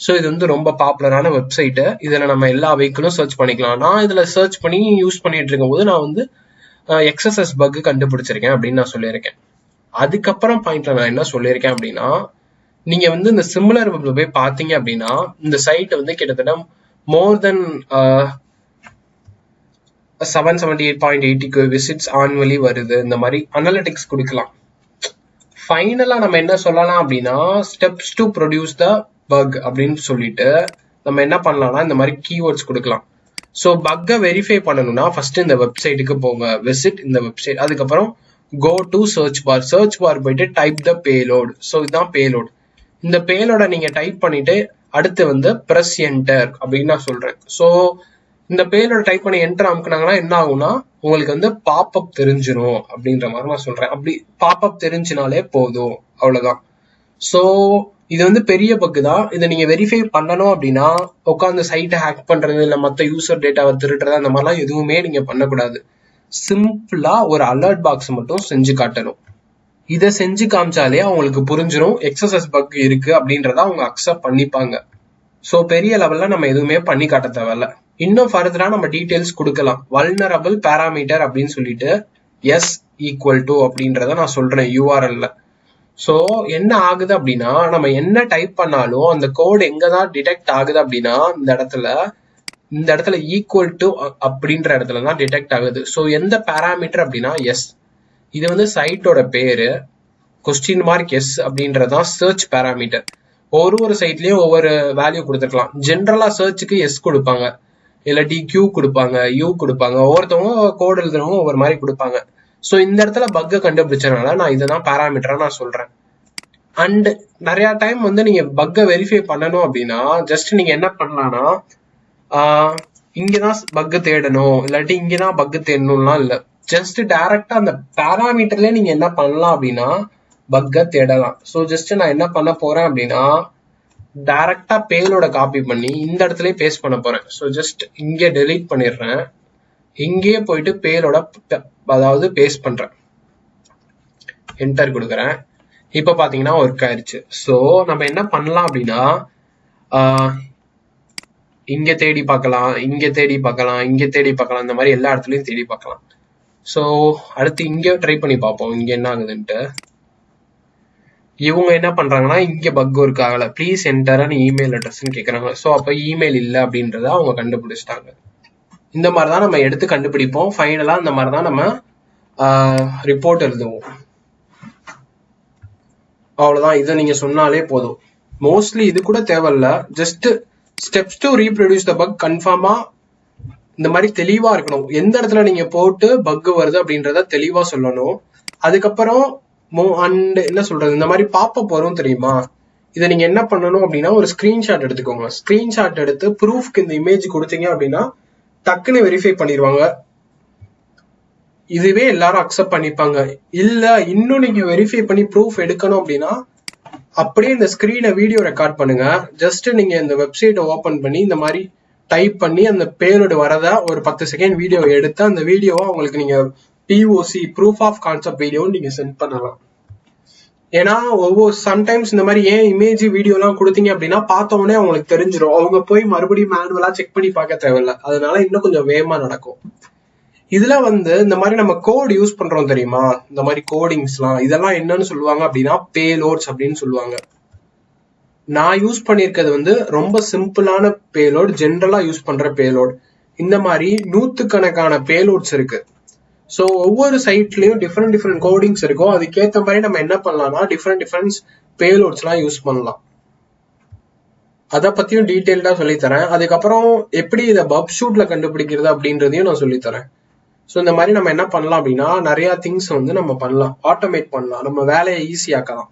So இது வந்து ரொம்ப பாப்புலரான website, இதில் நம்ம எல்லா வெஹிக்கிளும் சர்ச் பண்ணிக்கலாம். நான் இதில் சர்ச் பண்ணி யூஸ் பண்ணிட்டு இருக்கும்போது நான் வந்து XSS பக் கண்டுபிடிச்சிருக்கேன் அப்படின்னு நான் சொல்லியிருக்கேன். அதுக்கப்புறம் பாயிண்ட்ல நான் என்ன சொல்லியிருக்கேன் அப்படின்னா, நீங்க வந்து இந்த சிமிலர் வெப்ல போய் பார்த்தீங்க அப்படின்னா இந்த சைட் வந்து கிட்டத்தட்ட மோர் தென் 778.80 விசிட்ஸ் ஆனுவலி வருது. இந்த மாதிரி அனலிட்டிக்ஸ் கொடுக்கலாம். ஃபைனலா நம்ம என்ன சொல்லலாம் அப்படின்னா, steps to produce the bug அப்படின்னு சொல்லிட்டு நம்ம என்ன பண்ணலாம்னா இந்த மாதிரி கீவேர்ட்ஸ் கொடுக்கலாம். ஸோ பக்கை வெரிஃபை பண்ணணும்னா ஃபர்ஸ்ட் இந்த வெப்சைட்டுக்கு போங்க, விசிட் இந்த வெப்சைட், அதுக்கப்புறம் go to search bar, search bar போயிட்டு டைப் த பேலோட். ஸோ இதுதான் பேலோட். இந்த பேலோட நீங்க டைப் பண்ணிட்டு அடுத்து வந்து பிரஸ் என்டர் அப்படின்னு நான் சொல்றேன். ஸோ இந்த பேலோட டைப் பண்ணி என்டர் அமுக்குனாங்கன்னா என்ன ஆகும்னா உங்களுக்கு வந்து பாப்அப் தெரிஞ்சிடும் அப்படின்ற மாதிரி நான் சொல்றேன். அப்படி பாப்அப் தெரிஞ்சினாலே போதும், அவ்வளவுதான். ஸோ இது வந்து பெரிய பக்கு தான். இதை நீங்க வெரிஃபை பண்ணணும் அப்படின்னா உட்காந்து சைட்டை ஹேக் பண்றது இல்லை மற்ற யூசர் டேட்டாவை திருடுறது அந்த மாதிரிலாம் எதுவுமே நீங்க பண்ணக்கூடாது. சிம்பிளா ஒரு அலர்ட் பாக்ஸ் மட்டும் செஞ்சு காட்டணும். இதை செஞ்சு காமிச்சாலே அவங்களுக்கு புரிஞ்சிடும் XSS பக் இருக்கு அப்படின்றத அவங்க அக்செப்ட் பண்ணிப்பாங்க. ஸோ பெரிய லெவல்ல நம்ம எதுவுமே பண்ணி காட்ட தேவையில்ல. இன்னும் ஃபர்தரா நம்ம டீடைல்ஸ் கொடுக்கலாம். வல்னரபிள் பேராமீட்டர் அப்படின்னு சொல்லிட்டு S = அப்படின்றத நான் சொல்றேன் URL-ல. ஸோ என்ன ஆகுது அப்படின்னா, நம்ம என்ன டைப் பண்ணாலும் அந்த கோடு எங்கதான் டிடெக்ட் ஆகுது அப்படின்னா இந்த இடத்துல ஈக்குவல் டு அப்படின்ற இடத்துல தான் டிடெக்ட் ஆகுது. ஸோ எந்த பேராமீட்டர் அப்படின்னா எஸ். இது வந்து சைட்டோட பேரு, $S அப்படின்றதான் சர்ச் பேராமீட்டர். ஒரு சைட்லயும் ஒவ்வொரு வேல்யூ கொடுத்துருக்கலாம். ஜென்ரலா சர்ச்சுக்கு S கொடுப்பாங்க, இல்லாட்டி Q கொடுப்பாங்க, U கொடுப்பாங்க, ஒவ்வொருத்தவங்க கோடு எழுதுறவங்க ஒவ்வொரு மாதிரி கொடுப்பாங்க. ஸோ இந்த இடத்துல பக்கை கண்டுபிடிச்சனால நான் இதுதான் பேராமீட்டரா நான் சொல்றேன். அண்ட் நிறைய டைம் வந்து நீங்க பக்கை வெரிஃபை பண்ணணும் அப்படின்னா ஜஸ்ட் நீங்க என்ன பண்ணலாம்னா, இங்கதான் பக்கு தேடணும் இல்லாட்டி இங்கதான் பக்கு தேடணும்லாம் இல்லை. ஜஸ்ட் டைரக்டா அந்த பேராமீட்டர்ல நீங்க என்ன பண்ணலாம் அப்படின்னா பக்கை தேடலாம். ஸோ ஜஸ்ட் நான் என்ன பண்ண போறேன் அப்படின்னா டைரக்டா பேலோட காப்பி பண்ணி இந்த இடத்துல பேஸ்ட் பண்ண போறேன். ஸோ ஜஸ்ட் இங்கே டெலீட் பண்ணிடுறேன், இங்கேயே போயிட்டு பேலோட அதாவது பேஸ்ட் பண்றேன், என்டர் கொடுக்குறேன். இப்ப பாத்தீங்கன்னா ஒர்க் ஆயிடுச்சு. ஸோ நம்ம என்ன பண்ணலாம் அப்படின்னா இங்க தேடி பார்க்கலாம், இங்க தேடி பார்க்கலாம், இங்க தேடி பார்க்கலாம், இந்த மாதிரி எல்லா இடத்துலயும் தேடி பார்க்கலாம். ஸோ அடுத்து இங்க ட்ரை பண்ணி பார்ப்போம் இங்க என்ன ஆகுதுன்ட்டு. இவங்க என்ன பண்றாங்கன்னா இங்க பக் ஒர்க் ஆகல, ப்ளீஸ் என்டர் இமெயில் அட்ரஸ்ன்னு கேட்கறாங்க. ஸோ அப்ப இமெயில் இல்லை அப்படின்றத அவங்க கண்டுபிடிச்சிட்டாங்க. இந்த மாதிரிதான் நம்ம எடுத்து கண்டுபிடிப்போம். ஃபைனலா இந்த மாதிரிதான் நம்ம ரிப்போர்ட் எழுதுவோம். அவ்வளவுதான். இதை நீங்க சொன்னாலே போதும். மோஸ்ட்லி இது கூட தேவையில்ல, just steps to reproduce the buck கன்ஃபார்மா இந்த மாதிரி தெளிவா இருக்கணும். எந்த இடத்துல நீங்க போட்டு பக் வருது அப்படின்றத தெளிவா சொல்லணும். அதுக்கப்புறம் அண்ட் என்ன சொல்றது, இந்த மாதிரி பாப்பப் வரும் தெரியுமா, இதை நீங்க என்ன பண்ணணும் அப்படின்னா ஒரு ஸ்கிரீன்ஷாட் எடுத்துக்கோங்க. ஸ்கிரீன்ஷாட் எடுத்து ப்ரூஃப்க்கு இந்த இமேஜ் கொடுத்தீங்க அப்படின்னா டக்குன்னு வெரிஃபை பண்ணிடுவாங்க. இதுவே எல்லாரும் அக்செப்ட் பண்ணிப்பாங்க. இல்ல இன்னும் நீங்க வெரிஃபை பண்ணி ப்ரூஃப் எடுக்கணும் அப்படின்னா அப்படியே இந்த ஸ்கிரீனை வீடியோ ரெக்கார்ட் பண்ணுங்க. ஜஸ்ட் நீங்க இந்த வெப்சைட்டை ஓபன் பண்ணி இந்த மாதிரி டைப் பண்ணி அந்த பேரோடு வரதா ஒரு 10 செகண்ட் வீடியோ எடுத்து அந்த வீடியோவை உங்களுக்கு நீங்க POC ப்ரூஃப் ஆஃப் கான்செப்ட் வீடியோன்னு நீங்க சென்ட் பண்ணலாம். ஏன்னா ஒவ்வொரு சம்டைம்ஸ் இந்த மாதிரி ஏன் இமேஜ் வீடியோ எல்லாம் கொடுத்தீங்க அப்படின்னா பார்த்த உடனே அவங்களுக்கு தெரிஞ்சிடும். அவங்க போய் மறுபடியும் மேனுவலா செக் பண்ணி பார்க்க தேவையில்ல. அதனால இன்னும் கொஞ்சம் வேகமா நடக்கும். இதுல வந்து இந்த மாதிரி நம்ம கோட் யூஸ் பண்றோம் தெரியுமா, இந்த மாதிரி கோடிங்ஸ்லாம் இதெல்லாம் என்னன்னு சொல்லுவாங்க அப்படின்னா பேலோட்ஸ் அப்படின்னு சொல்லுவாங்க. நான் யூஸ் பண்ணியிருக்கிறது வந்து ரொம்ப சிம்பிளான பேலோட், ஜென்ரலா யூஸ் பண்ற பேலோட். இந்த மாதிரி 100கணக்கான பேலோட்ஸ் இருக்கு. ஸோ ஒவ்வொரு சைட்லயும் டிஃப்ரெண்ட் கோடிங்ஸ் இருக்கும். அதுக்கேற்ற மாதிரி நம்ம என்ன பண்ணலாம்னா டிஃப்ரெண்ட் பேலோட்ஸ்லாம் யூஸ் பண்ணலாம். அதை பத்தியும் டீட்டெயில்டா சொல்லித்தரேன். அதுக்கப்புறம் எப்படி இதை பப் ஷூட்ல கண்டுபிடிக்கிறது அப்படின்றதையும் நான் சொல்லித்தரேன். ஸோ இந்த மாதிரி நம்ம என்ன பண்ணலாம் அப்படின்னா நிறைய திங்ஸ் வந்து நம்ம பண்ணலாம், ஆட்டோமேட் பண்ணலாம், நம்ம வேலையை ஈஸியாக்கலாம்.